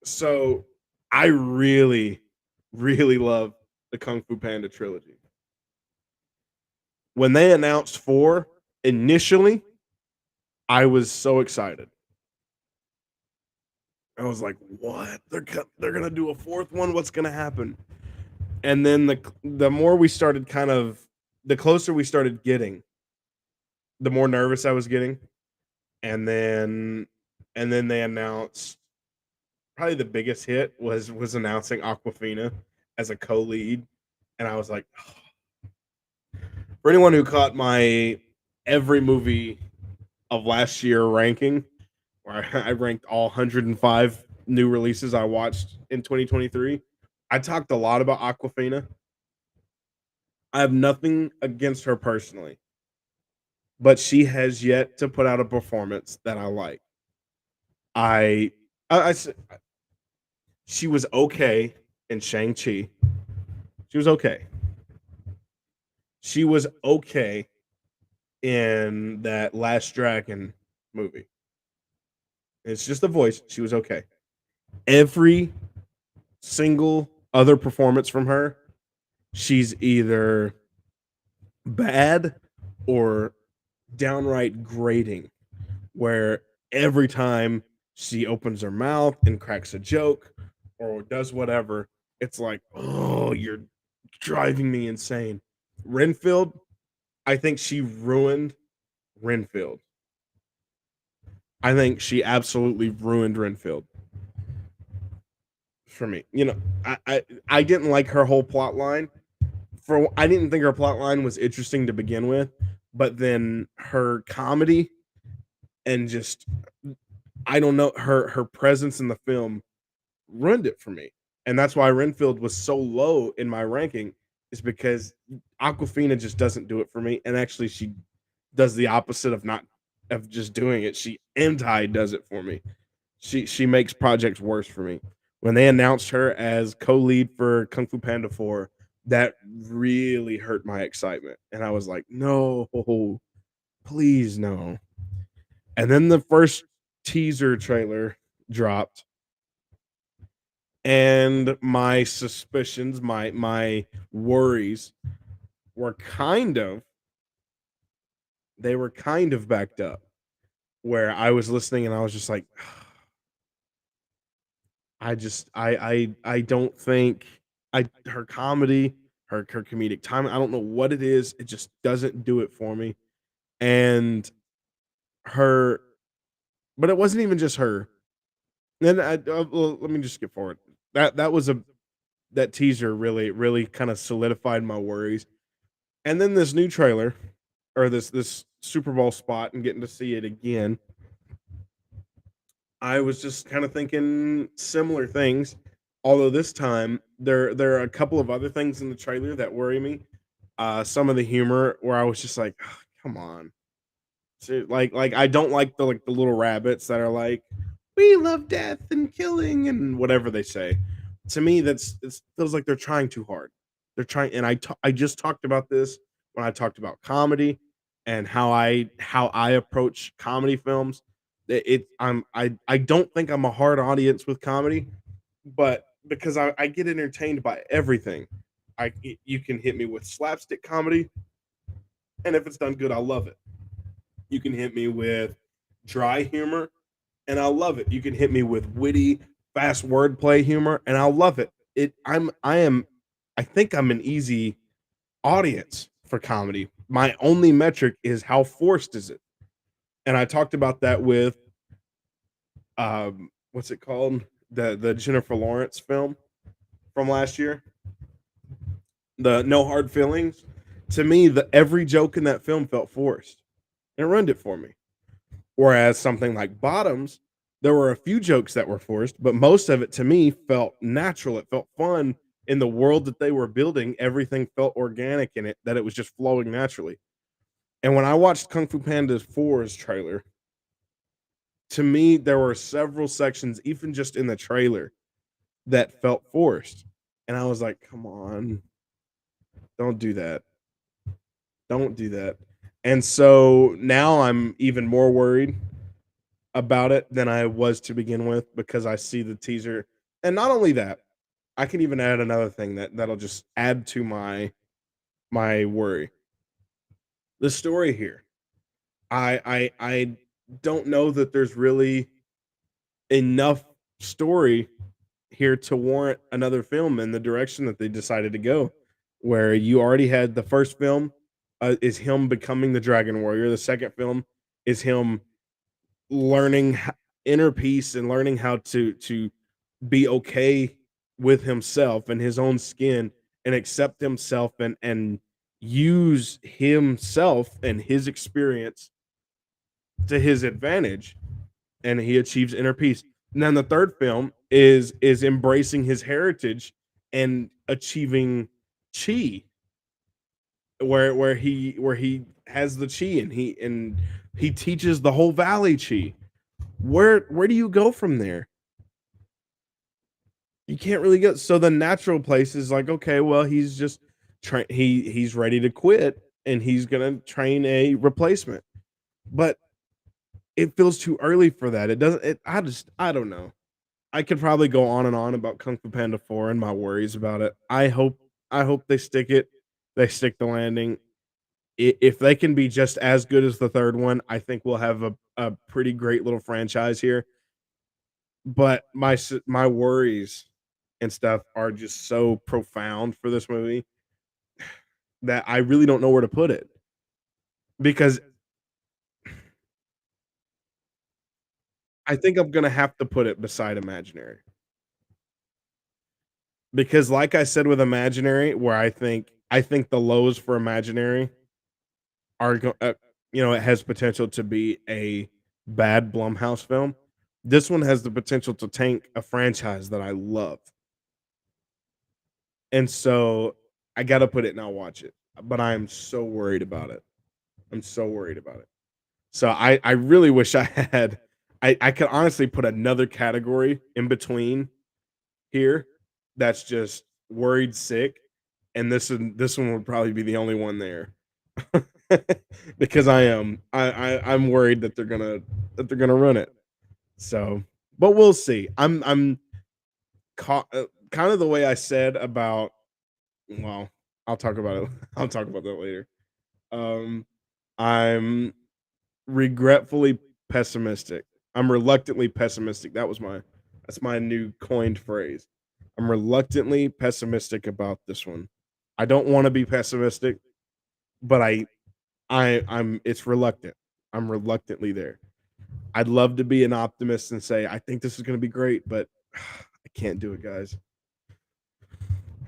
So I really love the Kung Fu Panda trilogy. When they announced 4 initially, I was so excited. I was like, "What? They're gonna do a fourth one? What's gonna happen?" And then the more we started the closer we started getting, the more nervous I was getting. And then and then they announced probably the biggest hit was announcing Aquafina as a co-lead, and I was like, for anyone who caught my every movie of last year ranking, where I ranked all 105 new releases I watched in 2023, I talked a lot about Aquafina. I have nothing against her personally, but she has yet to put out a performance that I like. I, I she was okay in Shang-Chi. She was okay. She was okay in that Last Dragon movie. It's just the voice. She was okay. Every single other performance from her, she's either bad or downright grating, where every time she opens her mouth and cracks a joke or does whatever, it's like, oh, you're driving me insane. Renfield, I think she ruined Renfield. I think she absolutely ruined Renfield for me. You know, I didn't like her whole plot line. I didn't think her plot line was interesting to begin with, but then her comedy and just I don't know, her presence in the film ruined it for me. And that's why Renfield was so low in my ranking, is because Aquafina just doesn't do it for me. And actually she does the opposite of not of just doing it. She anti does it for me. She makes projects worse for me. When they announced her as co-lead for Kung Fu Panda 4, that really hurt my excitement. And I was like, no, please no. And then the first teaser trailer dropped, and my suspicions, my worries were kind of backed up, where I was listening and I was just like, I don't think her comedy, her comedic timing, I don't know what it is. It just doesn't do it for me. And her, but it wasn't even just her. Then well, let me just skip forward. That was a that teaser really kind of solidified my worries. And then this new trailer, or this Super Bowl spot, and getting to see it again, I was just kind of thinking similar things. Although this time there are a couple of other things in the trailer that worry me. Some of the humor where I was just like, "Ugh, come on." So, like I don't like the little rabbits that are like, "We love death and killing," and whatever they say. To me, it feels like they're trying too hard. They're trying, and I just talked about this when I talked about comedy and how I approach comedy films. I don't think I'm a hard audience with comedy, but because I get entertained by everything. You can hit me with slapstick comedy, and if it's done good, I love it. You can hit me with dry humor, and I'll love it. You can hit me with witty, fast wordplay humor, and I'll love it. I think I'm an easy audience for comedy. My only metric is how forced is it. And I talked about that with what's it called? The Jennifer Lawrence film from last year, the No Hard Feelings. To me, the every joke in that film felt forced. It ruined it for me. Whereas something like Bottoms, there were a few jokes that were forced, but most of it to me felt natural. It felt fun in the world that they were building. Everything felt organic in it, that it was just flowing naturally. And when I watched Kung Fu Panda 4's trailer, to me, there were several sections, even just in the trailer, that felt forced. And I was like, come on, don't do that. Don't do that. And so now I'm even more worried about it than I was to begin with, because I see the teaser. And not only that, I can even add another thing that'll just add to my worry. The story here. I don't know that there's really enough story here to warrant another film in the direction that they decided to go. Where you already had the first film is him becoming the Dragon Warrior. The second film is him learning. inner peace and learning how to be okay with himself and his own skin and accept himself and use himself and his experience to his advantage, and he achieves inner peace. And then the third film is embracing his heritage and achieving chi, where he has the chi and he teaches the whole valley chi. Where do you go from there? You can't really go. So the natural place is like, okay, well, he's just he's ready to quit and he's gonna train a replacement. But it feels too early for that. It doesn't. I don't know. I could probably go on and on about Kung Fu Panda 4 and my worries about it. I hope they stick it. They stick the landing. If they can be just as good as the third one, I think we'll have a pretty great little franchise here. But my worries and stuff are just so profound for this movie that I really don't know where to put it, because I think I'm gonna have to put it beside Imaginary. Because like I said with Imaginary, where I think the lows for Imaginary are it has potential to be a bad Blumhouse film. This one has the potential to tank a franchise that I love. And so I gotta put it and I'll watch it. But I am so worried about it. I'm so worried about it. So I really wish I had I could honestly put another category in between here that's just worried sick, and this one would probably be the only one there. Because I'm worried that they're gonna run it. So, but we'll see. I'm kind of the way I said about, well, I'll talk about it. I'll talk about that later. Um, I'm regretfully pessimistic. I'm reluctantly pessimistic. That's my new coined phrase. I'm reluctantly pessimistic about this one. I don't want to be pessimistic, but I'm it's reluctant. I'm reluctantly there. I'd love to be an optimist and say I think this is going to be great, but I can't do it, guys.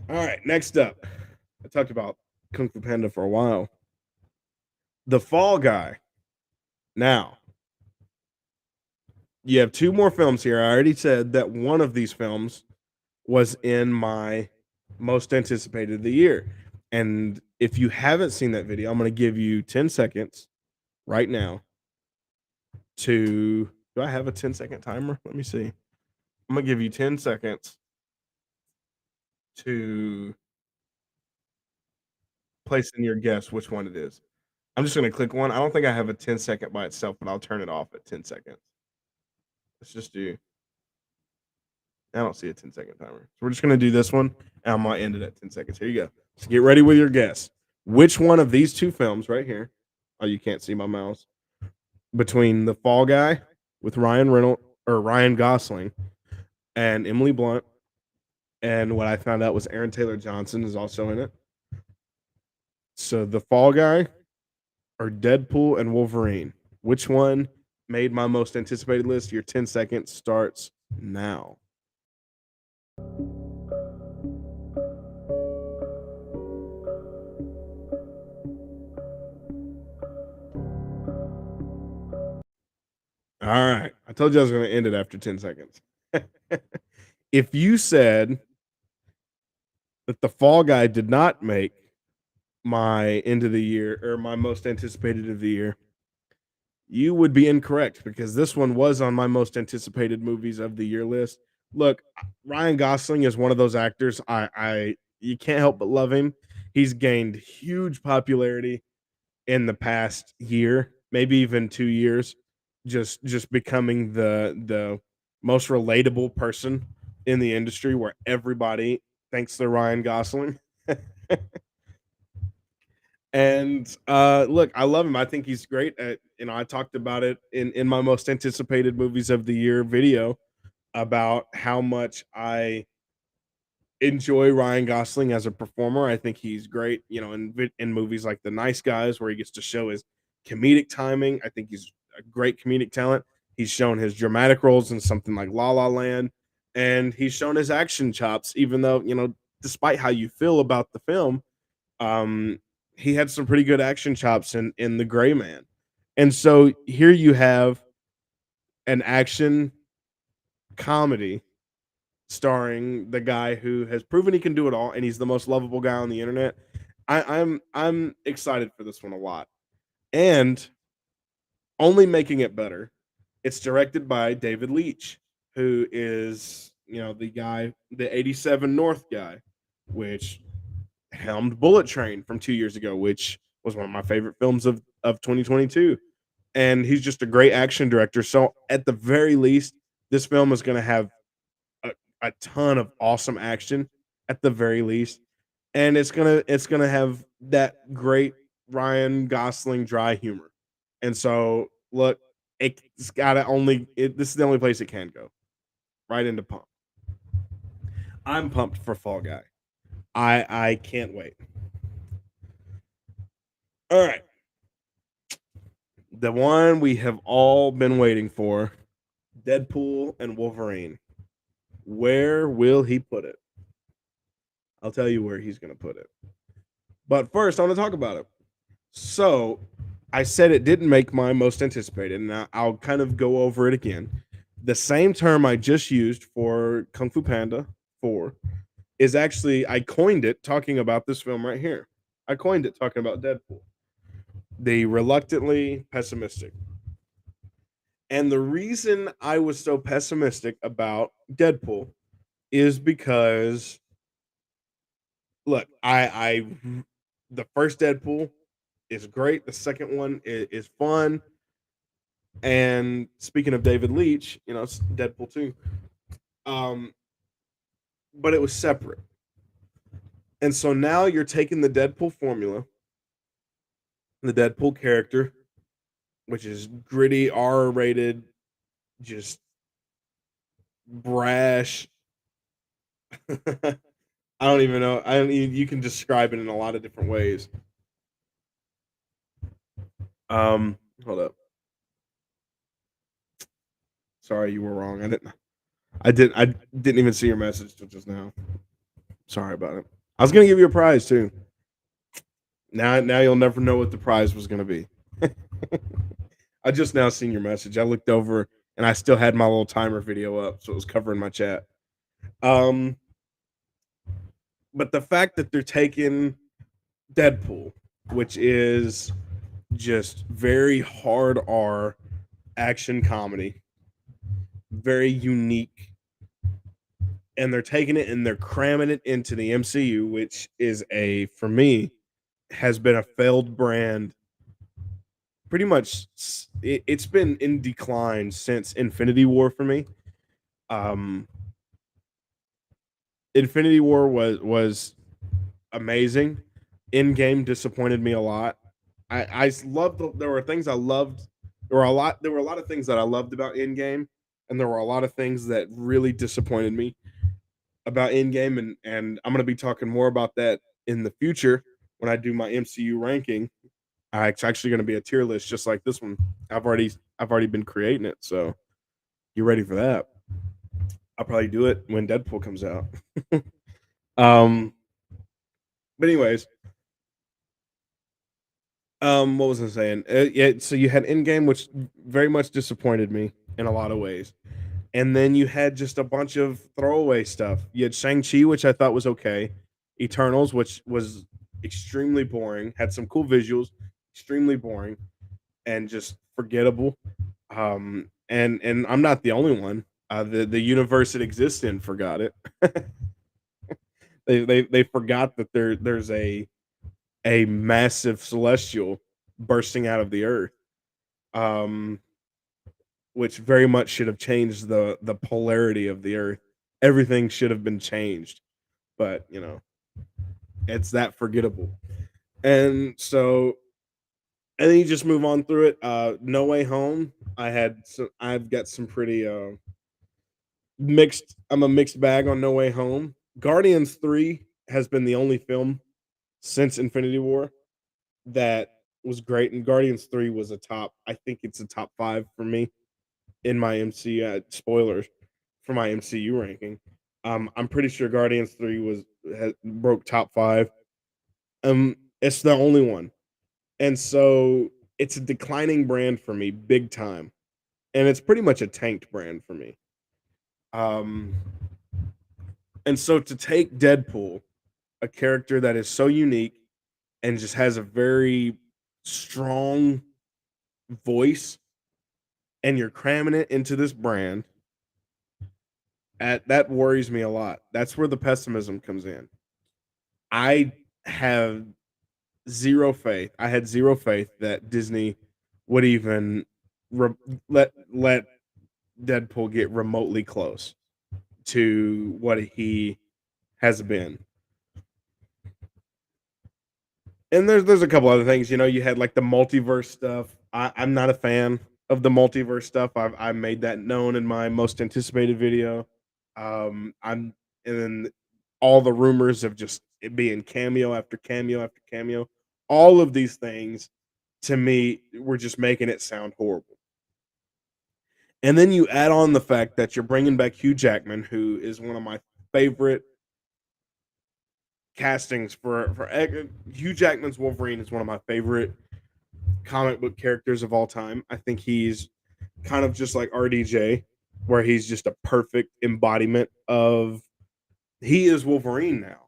All right, next up. I talked about Kung Fu Panda for a while. The Fall Guy. Now, you have two more films here. I already said that one of these films was in my most anticipated of the year. And if you haven't seen that video, I'm going to give you 10 seconds right now to. Do I have a 10-second timer? Let me see. I'm going to give you 10 seconds to place in your guess which one it is. I'm just going to click one. I don't think I have a 10-second by itself, but I'll turn it off at 10 seconds. Let's just do. I don't see a 10-second timer. So we're just going to do this one, and I'm going to end it at 10 seconds. Here you go. So get ready with your guess. Which one of these two films right here? Oh, you can't see my mouse. Between The Fall Guy with Ryan Gosling and Emily Blunt, and what I found out was Aaron Taylor Johnson is also in it. So The Fall Guy or Deadpool and Wolverine? Which one made my most anticipated list? Your 10 seconds starts now. All right. I told you I was going to end it after 10 seconds. If you said that The Fall Guy did not make my end of the year or my most anticipated of the year, you would be incorrect because this one was on my most anticipated movies of the year list. Look, Ryan Gosling is one of those actors I you can't help but love him. He's gained huge popularity in the past year, maybe even 2 years, just becoming the most relatable person in the industry where everybody thinks they're Ryan Gosling. And look, I love him. I think he's great. I talked about it in my most anticipated movies of the year video about how much I enjoy Ryan Gosling as a performer. I think he's great, in movies like The Nice Guys, where he gets to show his comedic timing. I think he's a great comedic talent. He's shown his dramatic roles in something like La La Land, and he's shown his action chops, even though, despite how you feel about the film, um, he had some pretty good action chops in The Gray Man. And so here you have an action comedy starring the guy who has proven he can do it all, and he's the most lovable guy on the internet. I'm excited for this one a lot, and only making it better, it's directed by David Leitch, who is the guy, the '87 North guy, which helmed Bullet Train from 2 years ago, which was one of my favorite films of 2022. And he's just a great action director. So at the very least, this film is going to have a, a ton of awesome action at the very least, and it's gonna have that great Ryan Gosling dry humor. And so look, it's gotta only this is the only place it can go, right into pump. I'm pumped for Fall Guy. I can't wait. All right, the one we have all been waiting for, Deadpool and Wolverine. Where will he put it? I'll tell you where he's gonna put it. But first, I want to talk about it. So, I said it didn't make my most anticipated, and I'll kind of go over it again. The same term I just used for Kung Fu Panda 4 is actually, I coined it talking about this film right here. I coined it talking about Deadpool. The reluctantly pessimistic. And the reason I was so pessimistic about Deadpool is because, look, the first Deadpool is great. The second one is fun. And speaking of David Leitch, it's Deadpool 2. Um, but it was separate. And so now you're taking the Deadpool formula, the Deadpool character, which is gritty, R-rated, just brash. I don't even know. I don't even, you can describe it in a lot of different ways. Hold up. Sorry, you were wrong. I didn't even see your message till just now. Sorry about it. I was gonna give you a prize too. Now you'll never know what the prize was gonna be. I just now seen your message. I looked over and I still had my little timer video up, so it was covering my chat. Um, but the fact that they're taking Deadpool, which is just very hard R action comedy, very unique, and they're taking it and they're cramming it into the MCU, which is for me, has been a failed brand. Pretty much, it's been in decline since Infinity War for me. Um, Infinity War was amazing. Endgame disappointed me a lot. I loved there were things I loved. There were a lot of things that I loved about Endgame, and there were a lot of things that really disappointed me about Endgame, and I'm gonna be talking more about that in the future when I do my MCU ranking. It's actually gonna be a tier list just like this one. I've already been creating it, so you ready for that? I'll probably do it when Deadpool comes out. um, but anyways, what was I saying? Yeah, so you had Endgame, which very much disappointed me in a lot of ways, and then you had just a bunch of throwaway stuff. You had Shang-Chi, which I thought was okay. Eternals, which was extremely boring, had some cool visuals, extremely boring, and just forgettable. And I'm not the only one. The universe it exists in forgot it. They forgot that there's a massive celestial bursting out of the earth. Um, which very much should have changed the polarity of the earth. Everything should have been changed, but it's that forgettable. And so, and then you just move on through it. No Way Home. I've got some pretty mixed. I'm a mixed bag on No Way Home. Guardians 3 has been the only film since Infinity War that was great, and Guardians 3 was a top. I think it's a top 5 for me. in my spoilers for my MCU ranking. I'm pretty sure Guardians 3 broke top 5. It's the only one. And so it's a declining brand for me big time. And it's pretty much a tanked brand for me. Um and so to take Deadpool, a character that is so unique and just has a very strong voice, and you're cramming it into this brand, that worries me a lot. That's where the pessimism comes in. I have zero faith. I had zero faith that Disney would even re- let Deadpool get remotely close to what he has been. And there's a couple other things. You had like the multiverse stuff. I'm not a fan of the multiverse stuff. I made that known in my most anticipated video. I'm and then all the rumors of just it being cameo after cameo after cameo. All of these things to me were just making it sound horrible. And then you add on the fact that you're bringing back Hugh Jackman, who is one of my favorite castings for Hugh Jackman's Wolverine is one of my favorite comic book characters of all time. I think he's kind of just like RDJ, where he's just a perfect embodiment of he is Wolverine now.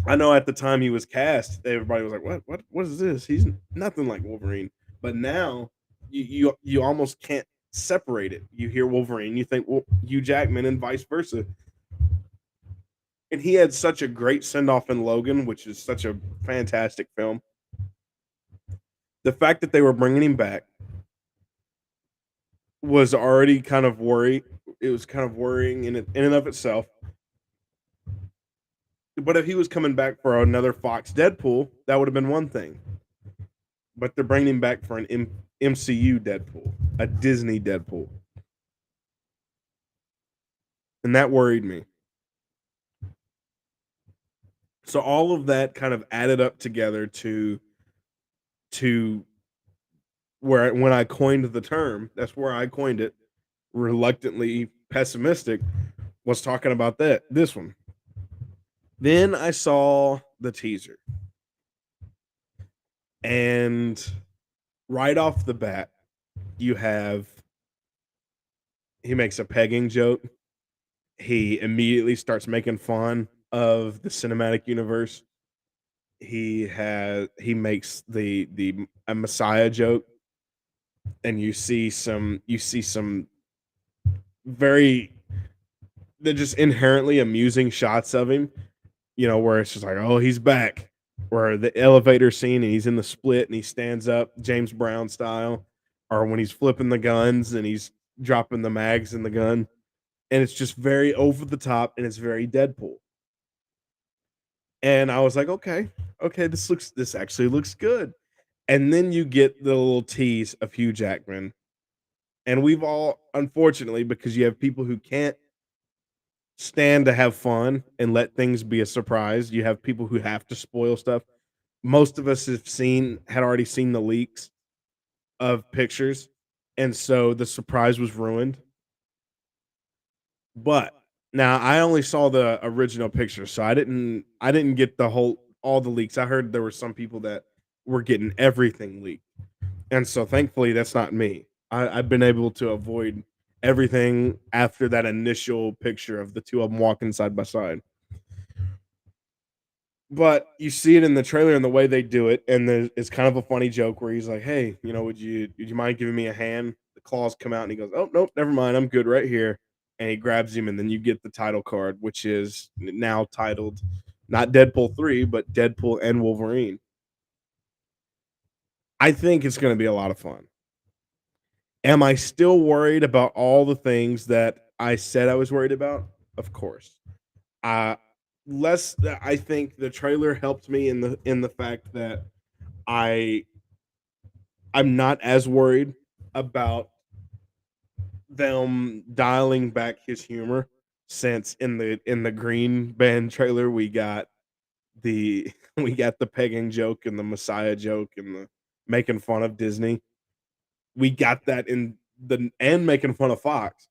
I know at the time he was cast, everybody was like, what is this? He's nothing like Wolverine." But now you almost can't separate it. You hear Wolverine, you think Hugh Jackman, and vice versa. And he had such a great send off in Logan, which is such a fantastic film. The fact that they were bringing him back was already kind of worry. It was kind of worrying in and of itself. But if he was coming back for another Fox Deadpool, that would have been one thing. But they're bringing him back for an MCU Deadpool, a Disney Deadpool, and that worried me. So all of that kind of added up together to where when I coined the term, that's where I coined it, reluctantly pessimistic, was talking about this one. Then I saw the teaser, and right off the bat, you have he makes a pegging joke. He immediately starts making fun of the cinematic universe. He makes the a Messiah joke, and you see some very they're just inherently amusing shots of him, where it's just like, oh, he's back. Where the elevator scene and he's in the split and he stands up, James Brown style, or when he's flipping the guns and he's dropping the mags in the gun. And it's just very over the top and it's very Deadpool. And I was like, okay, this actually looks good. And then you get the little tease of Hugh Jackman. And we've all, unfortunately, because you have people who can't stand to have fun and let things be a surprise. You have people who have to spoil stuff. Most of us had already seen the leaks of pictures, and so the surprise was ruined. But now I only saw the original picture, so I didn't get all the leaks. I heard there were some people that were getting everything leaked. And so thankfully that's not me. I've been able to avoid everything after that initial picture of the two of them walking side by side. But you see it in the trailer and the way they do it, and it's kind of a funny joke where he's like, "Hey, would you mind giving me a hand?" The claws come out, and he goes, "Oh nope, never mind, I'm good right here." And he grabs him, and then you get the title card, which is now titled not Deadpool 3, but Deadpool and Wolverine. I think it's going to be a lot of fun. Am I still worried about all the things that I said I was worried about? Of course. Uh less I think the trailer helped me in the fact that I I'm not as worried about them dialing back his humor, since in the Green Band trailer the we got the pegging joke and the Messiah joke and the making fun of Disney. We got that in and making fun of Fox.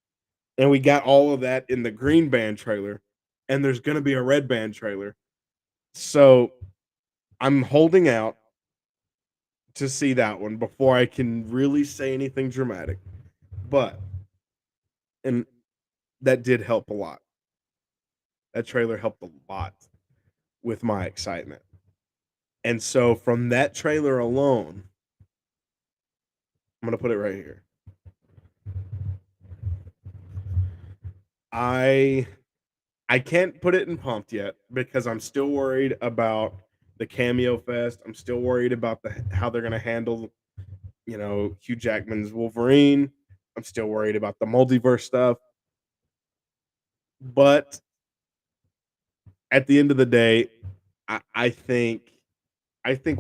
And we got all of that in the green band trailer, and there's gonna be a red band trailer. So I'm holding out to see that one before I can really say anything dramatic. But and that did help a lot. That trailer helped a lot with my excitement. And so from that trailer alone, I'm gonna put it right here. I I can't put it in pumped yet because I'm still worried about the cameo fest. I'm still worried about how they're gonna handle, Hugh Jackman's Wolverine. I'm still worried about the multiverse stuff. But at the end of the day, I think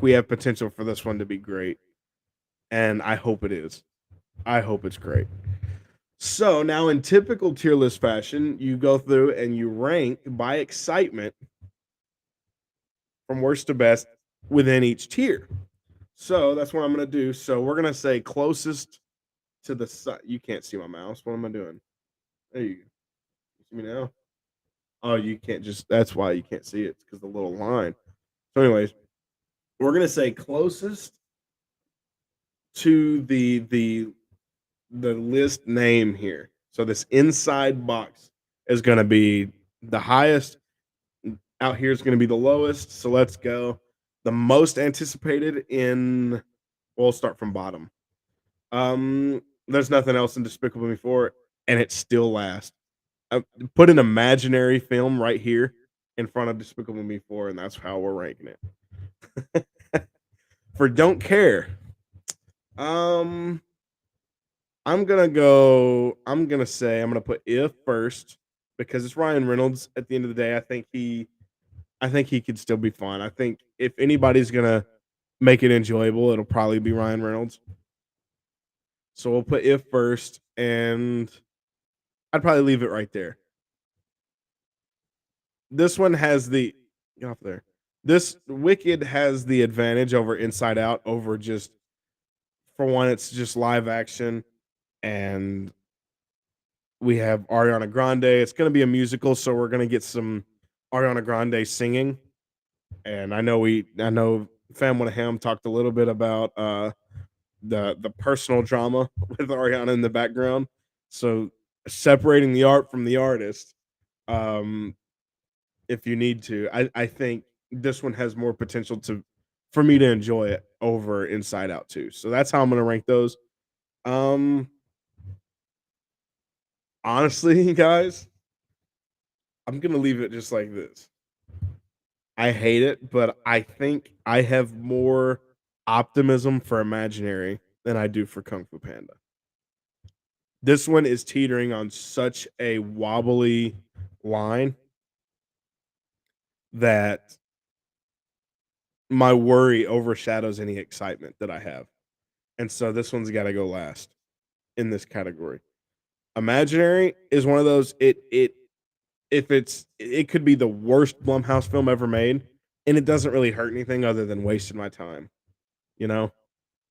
we have potential for this one to be great, and I hope it is. I hope it's great. So now, in typical tier list fashion, you go through and you rank by excitement from worst to best within each tier. So that's what I'm going to do. So we're going to say closest to the side. You can't see my mouse. What am I doing? There you go. You see me now? Oh, you can't just. That's why you can't see it. It's because the little line. So, anyways, we're going to say closest to the list name here. So this inside box is going to be the highest. Out here is going to be the lowest. So let's go. The most anticipated in. We'll start from bottom. There's nothing else in Despicable Me 4, and it's still last. Put an imaginary film right here in front of Despicable Me 4, and that's how we're ranking it. For Don't Care, um, I'm gonna say I'm gonna put If first because it's Ryan Reynolds. At the end of the day, I think he could still be fun. I think if anybody's gonna make it enjoyable, it'll probably be Ryan Reynolds. So we'll put If first, and I'd probably leave it right there. This one has the get off there. This Wicked has the advantage over Inside Out over just for one, it's just live action, and we have Ariana Grande. It's going to be a musical, so we're going to get some Ariana Grande singing. And I know Fam One Ham talked a little bit about the personal drama with Ariana in the background. So separating the art from the artist, um, if you need to, I think this one has more potential for me to enjoy it over Inside Out too. So that's how I'm going to rank those. Um, Honestly, guys, I'm gonna leave it just like this. I hate it, but I think I have more optimism for Imaginary than I do for Kung Fu Panda. This one is teetering on such a wobbly line that my worry overshadows any excitement that I have. And so this one's got to go last in this category. Imaginary is one of those it could be the worst Blumhouse film ever made, and it doesn't really hurt anything other than wasting my time. You know,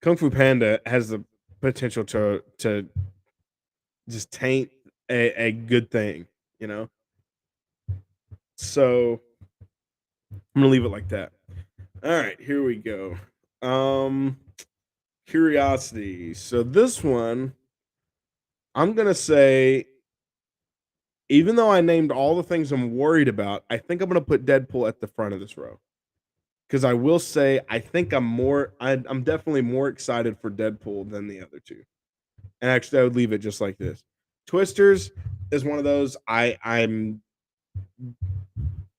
Kung Fu Panda has the potential to just taint a good thing. You know, so I'm gonna leave it like that. All right, here we go. Um, Curiosity. So this one, I'm gonna say, even though I named all the things I'm worried about, I think I'm gonna put Deadpool at the front of this row. Because I will say, I think I'm definitely more excited for Deadpool than the other two. And actually, I would leave it just like this. Twisters is one of those I've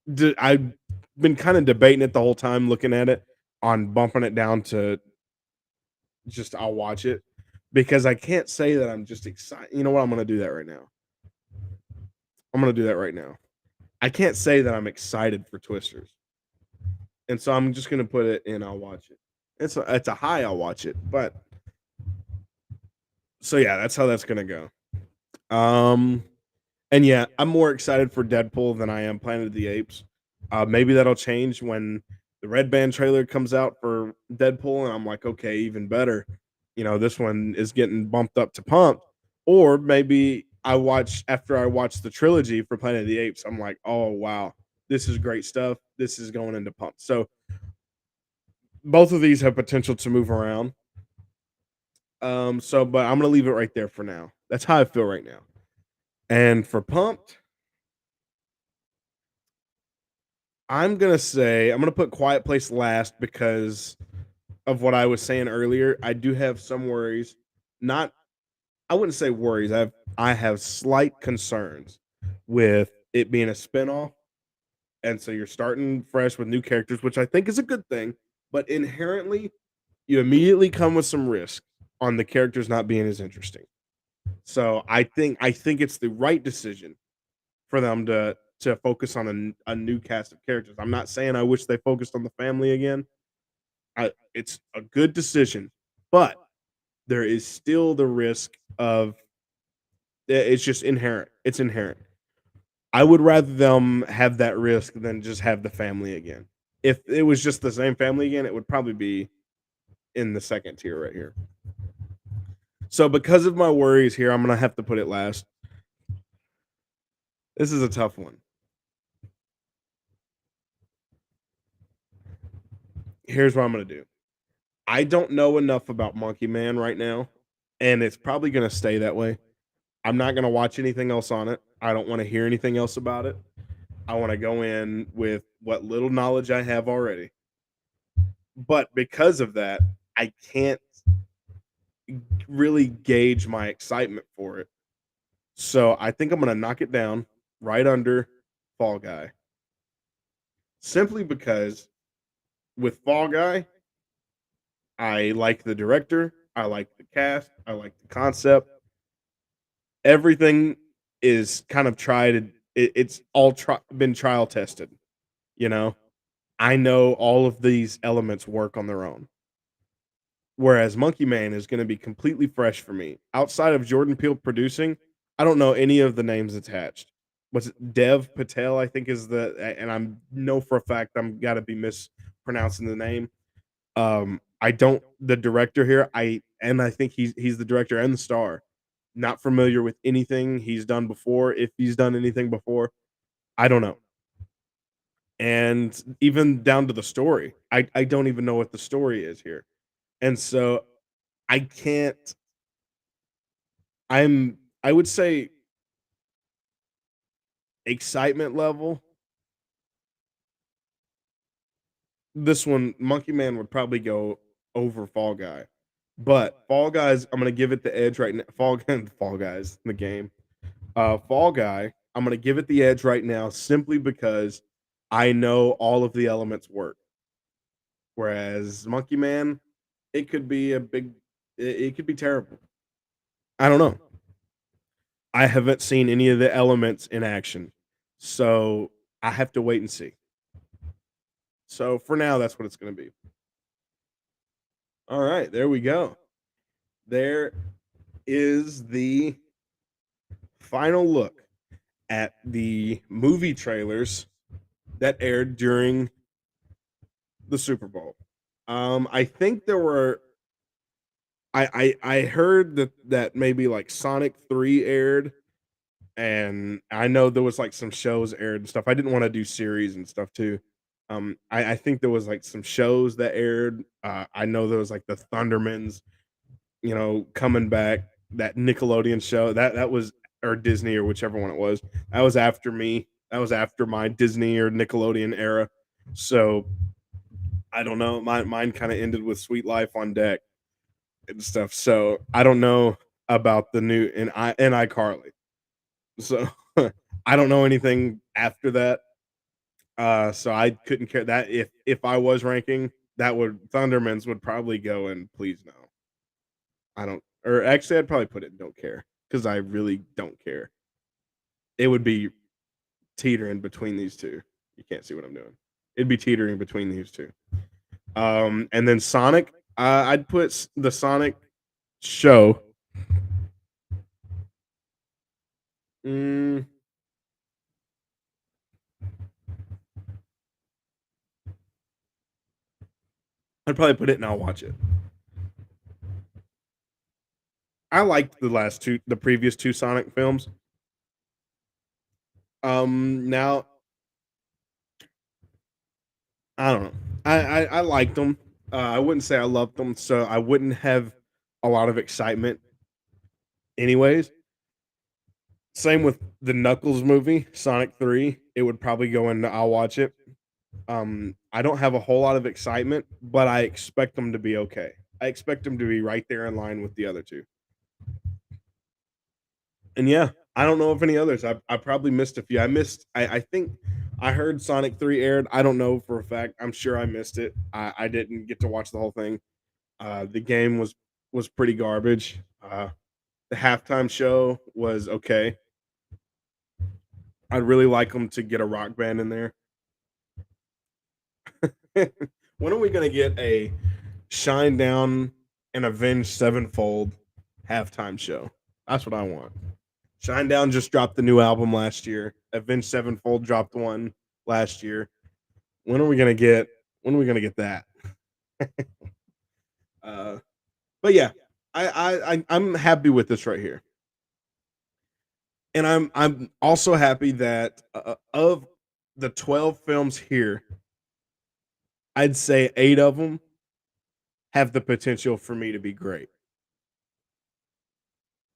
been kind of debating it the whole time, looking at it on bumping it down to just I'll watch it because I can't say that I'm just excited. You know what? I'm gonna do that right now. I'm gonna do that right now. I can't say that I'm excited for Twisters, and so I'm just gonna put it in. I'll watch it. It's a high. I'll watch it, but so yeah, that's how that's gonna go. Um, and yeah, I'm more excited for Deadpool than I am Planet of the Apes. Maybe that'll change when the Red Band trailer comes out for Deadpool, and I'm like, okay, even better. This one is getting bumped up to pumped. Or maybe after I watch the trilogy for Planet of the Apes, I'm like, "Oh, wow. This is great stuff. This is going into pump." So, both of these have potential to move around. But I'm gonna leave it right there for now. That's how I feel right now. And for Pumped, I'm gonna put Quiet Place last because of what I was saying earlier. I do have some worries. Not I wouldn't say worries. I have slight concerns with it being a spinoff. And so you're starting fresh with new characters, which I think is a good thing. But inherently, you immediately come with some risk on the characters not being as interesting. So I think it's the right decision for them to focus on a new cast of characters. I'm not saying I wish they focused on the family again. It's a good decision, but there is still the risk of it's just inherent. It's inherent. I would rather them have that risk than just have the family again. If it was just the same family again, it would probably be in the second tier right here. So because of my worries here, I'm gonna have to put it last. This is a tough one. Here's what I'm gonna do. I don't know enough about Monkey Man right now, and it's probably gonna stay that way. I'm not gonna watch anything else on it. I don't want to hear anything else about it. I want to go in with what little knowledge I have already. But because of that, I can't really gauge my excitement for it. So I think I'm gonna knock it down right under Fall Guy. Simply because with Fall Guy, I like the director, I like the cast, I like the concept. Everything is kind of tried. It's all been trial tested. You know, I know all of these elements work on their own. Whereas Monkey Man is going to be completely fresh for me. Outside of Jordan Peele producing, I don't know any of the names attached. What's it? Dev Patel, I think is and I'm know for a fact I'm got to be mispronouncing the name. I don't the director here. I think he's the director and the star. Not familiar with anything he's done before. If he's done anything before, I don't know. And even down to the story, I don't even know what the story is here. And so I can't I would say excitement level, this one, Monkey Man would probably go over Fall Guy. But Fall Guys, I'm gonna give it the edge right now. Fall Guys, the game. Fall Guy, I'm gonna give it the edge right now simply because I know all of the elements work. Whereas Monkey Man, it could be a big it could be terrible. I don't know. I haven't seen any of the elements in action. So I have to wait and see. So for now, that's what it's gonna be. All right, there we go. There is the final look at the movie trailers that aired during the Super Bowl. I think there were I heard that maybe like Sonic 3 aired, and I know there was like some shows aired and stuff. I didn't want to do series and stuff too. I think there was like some shows that aired. I know there was like the Thundermans, coming back, that Nickelodeon show. That was or Disney or whichever one it was. That was after me. That was after my Disney or Nickelodeon era. So I don't know. Mine kind of ended with Sweet Life on Deck and stuff. So I don't know about the new and iCarly. So I don't know anything after that. So I couldn't care that if I was ranking, that would Thundermans would probably go in Please No. I don't or actually I'd probably put it in Don't Care because I really don't care. It would be teetering between these two. You can't see what I'm doing. It'd be teetering between these two. And then Sonic, I'd put the Sonic show. Mm, I'd probably put it and I'll watch it. I liked the previous two Sonic films. Now I don't know. I liked them. I wouldn't say I loved them, so I wouldn't have a lot of excitement anyways. Same with the Knuckles movie, Sonic 3. It would probably go into I'll watch it. I don't have a whole lot of excitement, but I expect them to be okay. I expect them to be right there in line with the other two. And yeah, I don't know of any others. I probably missed a few. I think I heard Sonic 3 aired. I don't know for a fact. I'm sure I missed it. I didn't get to watch the whole thing. The game was pretty garbage. The halftime show was okay. I'd really like them to get a rock band in there. When are we gonna get a Shine Down and Avenged Sevenfold halftime show? That's what I want. Shine Down just dropped the new album last year. Avenged Sevenfold dropped one last year. When are we gonna get? When are we gonna get that? uh, but yeah, I'm happy with this right here, and I'm also happy that of the 12 films here, I'd say 8 of them have the potential for me to be great,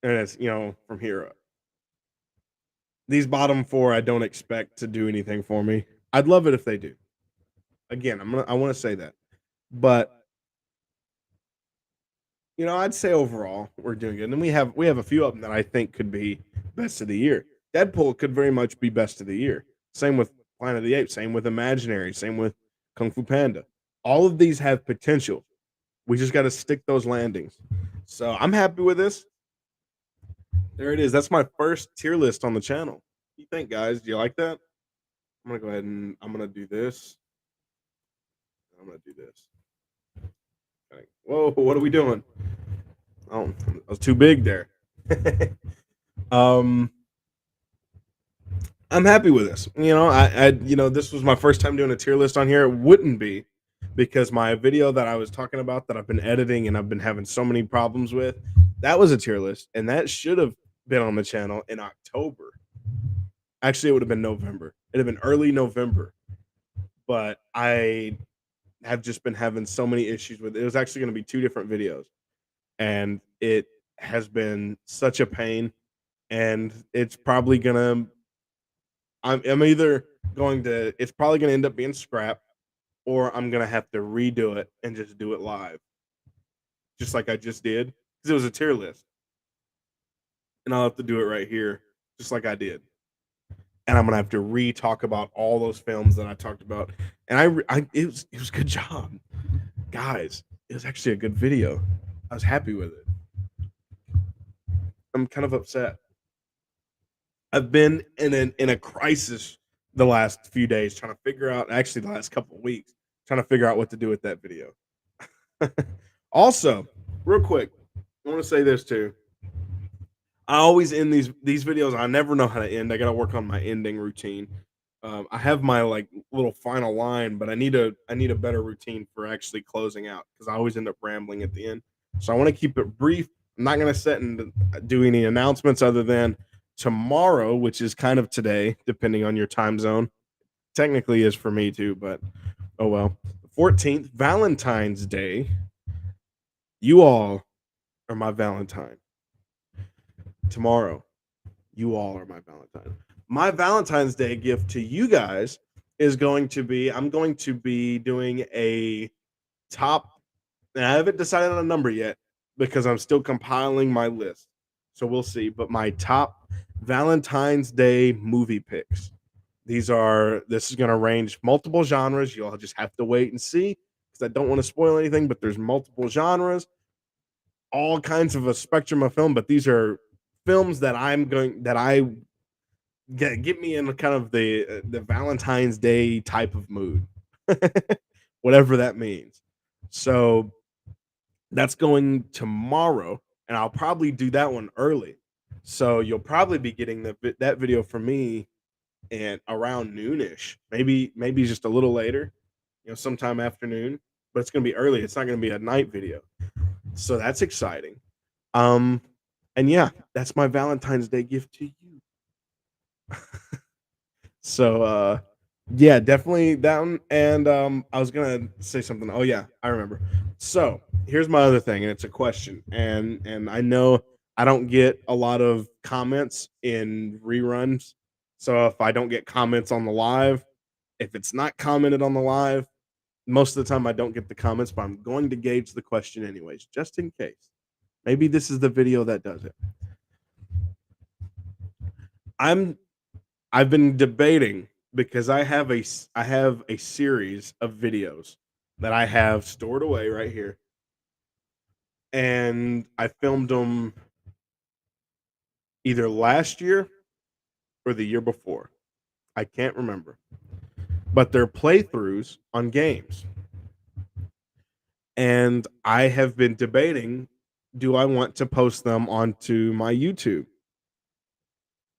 and it's from here up. These bottom 4, I don't expect to do anything for me. I'd love it if they do. Again, I want to say that, but I'd say overall we're doing good, and then we have a few of them that I think could be best of the year. Deadpool could very much be best of the year. Same with Planet of the Apes. Same with Imaginary. Same with Kung Fu Panda. All of these have potential. We just got to stick those landings. So I'm happy with this. There it is. That's my first tier list on the channel. What do you think, guys? Do you like that? I'm gonna go ahead and I'm gonna do this. I'm gonna do this. Okay. Whoa! What are we doing? Oh, I was too big there. um, I'm happy with this. This was my first time doing a tier list on here. It wouldn't be because my video that I was talking about that I've been editing and I've been having so many problems with, that was a tier list, and that should have been on the channel in October. Actually, it would have been November. It'd have been early November, but I have just been having so many issues with it. It was actually going to be 2 different videos, and it has been such a pain. And it's probably gonna. I'm either going to. It's probably gonna end up being scrapped, or I'm gonna have to redo it and just do it live, just like I just did, because it was a tier list, and I'll have to do it right here, just like I did. And I'm gonna have to re-talk about all those films that I talked about. And it was a good job, guys. It was actually a good video. I was happy with it. I'm kind of upset. I've been in a crisis the last few days, trying to figure out. Actually, the last couple of weeks, trying to figure out what to do with that video. Also, real quick, I want to say this too. I always end these videos. I never know how to end. I got to work on my ending routine. I have my like little final line, but I need a better routine for actually closing out because I always end up rambling at the end. So I want to keep it brief. I'm not going to set and do any announcements other than tomorrow, which is kind of today, depending on your time zone. Technically is for me too, but oh well. 14th, Valentine's Day. You all are my Valentine. Tomorrow, you all are my Valentine. My Valentine's Day gift to you guys is going to be I'm going to be doing a top, and I haven't decided on a number yet because I'm still compiling my list. So we'll see. But my top Valentine's Day movie picks. This is going to range multiple genres. You'll just have to wait and see because I don't want to spoil anything, but there's multiple genres, all kinds of a spectrum of film, but these are films that I get me in kind of the Valentine's Day type of mood, whatever that means. So that's going tomorrow, and I'll probably do that one early. So you'll probably be getting that video from me and around noonish, maybe just a little later, sometime afternoon. But it's gonna be early. It's not gonna be a night video, so that's exciting. Um, And yeah, that's my Valentine's Day gift to you. So, yeah, definitely that one, and, I was gonna say something. Oh, yeah, I remember. So, here's my other thing, and it's a question, and I know I don't get a lot of comments in reruns, so if I don't get comments on the live, if it's not commented on the live, most of the time I don't get the comments, but I'm going to gauge the question anyways, just in case. Maybe this is the video that does it. I'm I've been debating because I have a series of videos that I have stored away right here, and I filmed them either last year or the year before. I can't remember, but they're playthroughs on games, and I have been debating, do I want to post them onto my YouTube?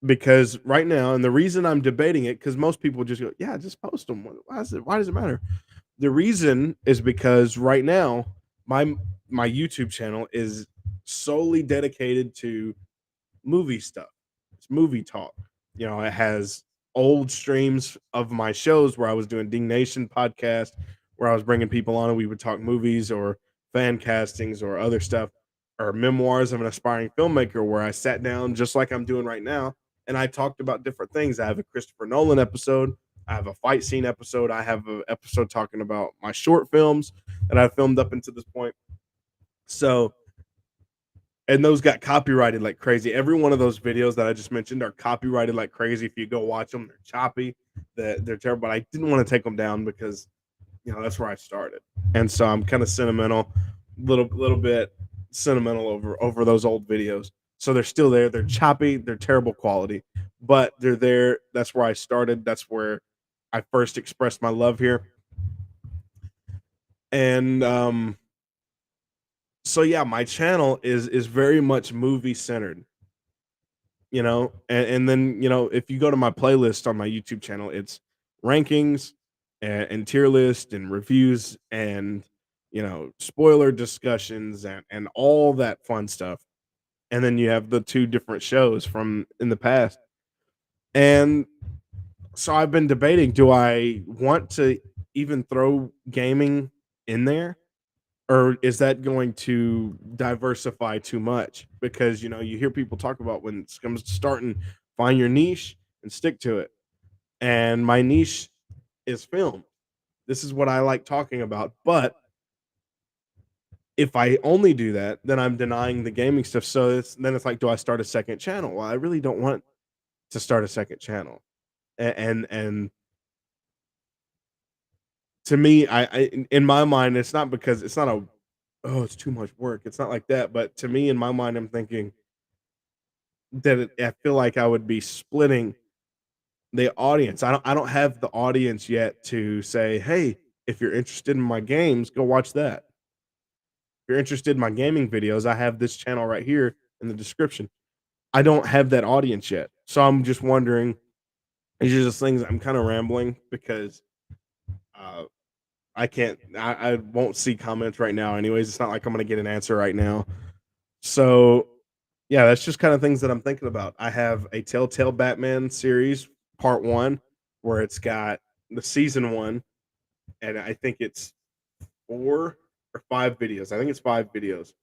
Because right now, and the reason I'm debating it, because most people just go, yeah, just post them. Why does it matter? The reason is because right now my YouTube channel is solely dedicated to movie stuff. It's movie talk. It has old streams of my shows where I was doing Ding Nation podcast, where I was bringing people on and we would talk movies or fan castings or other stuff, or memoirs of an aspiring filmmaker, where I sat down just like I'm doing right now and I talked about different things. I have a Christopher Nolan episode. I have a fight scene episode. I have an episode talking about my short films that I filmed up until this point. So, and those got copyrighted like crazy. Every one of those videos that I just mentioned are copyrighted like crazy. If you go watch them, they're choppy, they're terrible. But I didn't want to take them down because that's where I started, and so I'm kind of sentimental, little bit sentimental over those old videos. So they're still there. They're choppy. They're terrible quality, but they're there. That's where I started. That's where I first expressed my love here, and so yeah, my channel is very much movie centered. And then if you go to my playlist on my YouTube channel, it's rankings and tier list and reviews and spoiler discussions and all that fun stuff. And then you have the two different shows from in the past. And so I've been debating, do I want to even throw gaming in there, or is that going to diversify too much? Because you hear people talk about, when it comes to starting, find your niche and stick to it. And my niche is film. This is what I like talking about. But if I only do that, then I'm denying the gaming stuff. So then it's like, do I start a second channel? Well, I really don't want to start a second channel. And to me, in my mind, it's not because it's not a, oh, it's too much work. It's not like that. But to me, in my mind, I'm thinking that I feel like I would be splitting the audience. I don't have the audience yet to say, hey, if you're interested in my games, go watch that. If you're interested in my gaming videos, I have this channel right here in the description. I don't have that audience yet. So I'm just wondering, these are just things. I'm kind of rambling because uh, I won't see comments right now anyways. It's not like I'm gonna get an answer right now. So yeah, that's just kind of things that I'm thinking about. I have a Telltale Batman series part 1, where it's got the season 1, and I think it's 4 or 5 videos. I think it's 5 videos.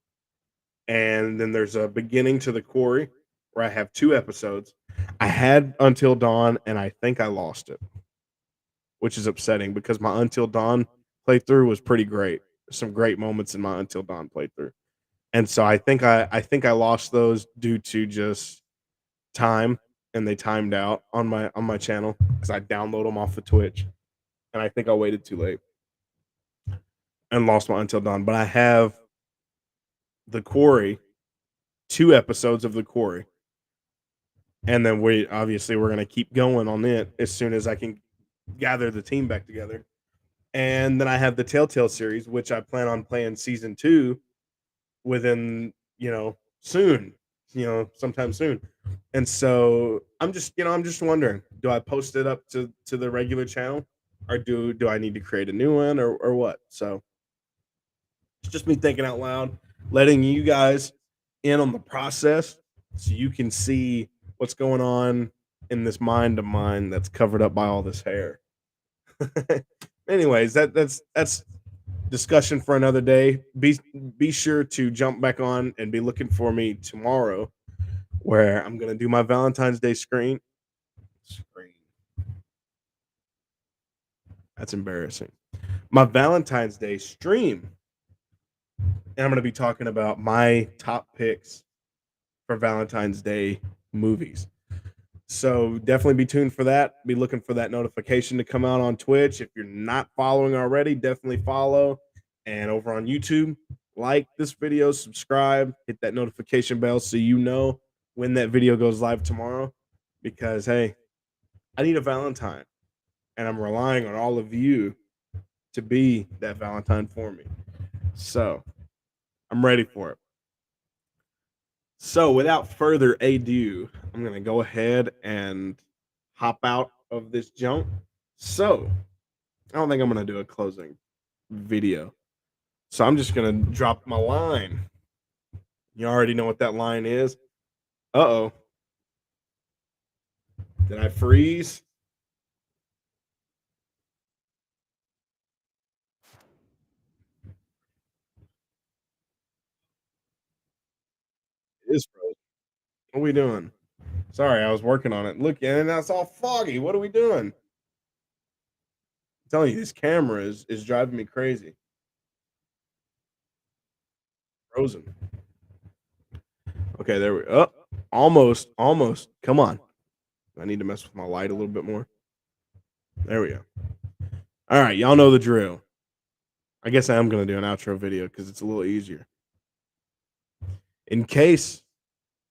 And then there's a beginning to the quarry, where I have 2 episodes. I had Until Dawn, and I think I lost it, which is upsetting because my Until Dawn playthrough was pretty great. Some great moments in my Until Dawn playthrough. And so I think I lost those due to just time, and they timed out on my channel because I download them off of Twitch, and I think I waited too late and lost my Until Dawn. But I have the Quarry, 2 episodes of the Quarry, and then we're gonna keep going on it as soon as I can gather the team back together. And then I have the Telltale series, which I plan on playing season 2 within, soon, sometime soon. And so I'm just wondering, do I post it up to the regular channel, or do I need to create a new one, or what? So it's just me thinking out loud, letting you guys in on the process. so you can see what's going on in this mind of mine that's covered up by all this hair. Anyways, that's discussion for another day. Be sure to jump back on and be looking for me tomorrow, where I'm gonna do my Valentine's Day screen. That's embarrassing. My Valentine's Day stream, and I'm gonna be talking about my top picks for Valentine's Day movies. So definitely be tuned for that. Be looking for that notification to come out on Twitch. If you're not following already, definitely follow. And over on YouTube, like this video, subscribe, hit that notification bell so you know when that video goes live tomorrow. Because hey, I need a Valentine, and I'm relying on all of you to be that Valentine for me. So I'm ready for it. So without further ado, I'm gonna go ahead and hop out of this junk. So I don't think I'm gonna do a closing video. So I'm just gonna drop my line. You already know what that line is. Uh-oh. Did I freeze? It is frozen. What are we doing? Sorry, I was working on it. Look, and that's all foggy. What are we doing? I'm telling you, this camera is driving me crazy. Frozen. Okay, there we oh, almost, almost. Come on. I need to mess with my light a little bit more. There we go. All right, y'all know the drill. I guess I am gonna do an outro video because it's a little easier. In case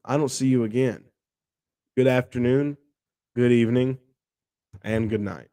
I don't see you again, good afternoon, good evening, and good night.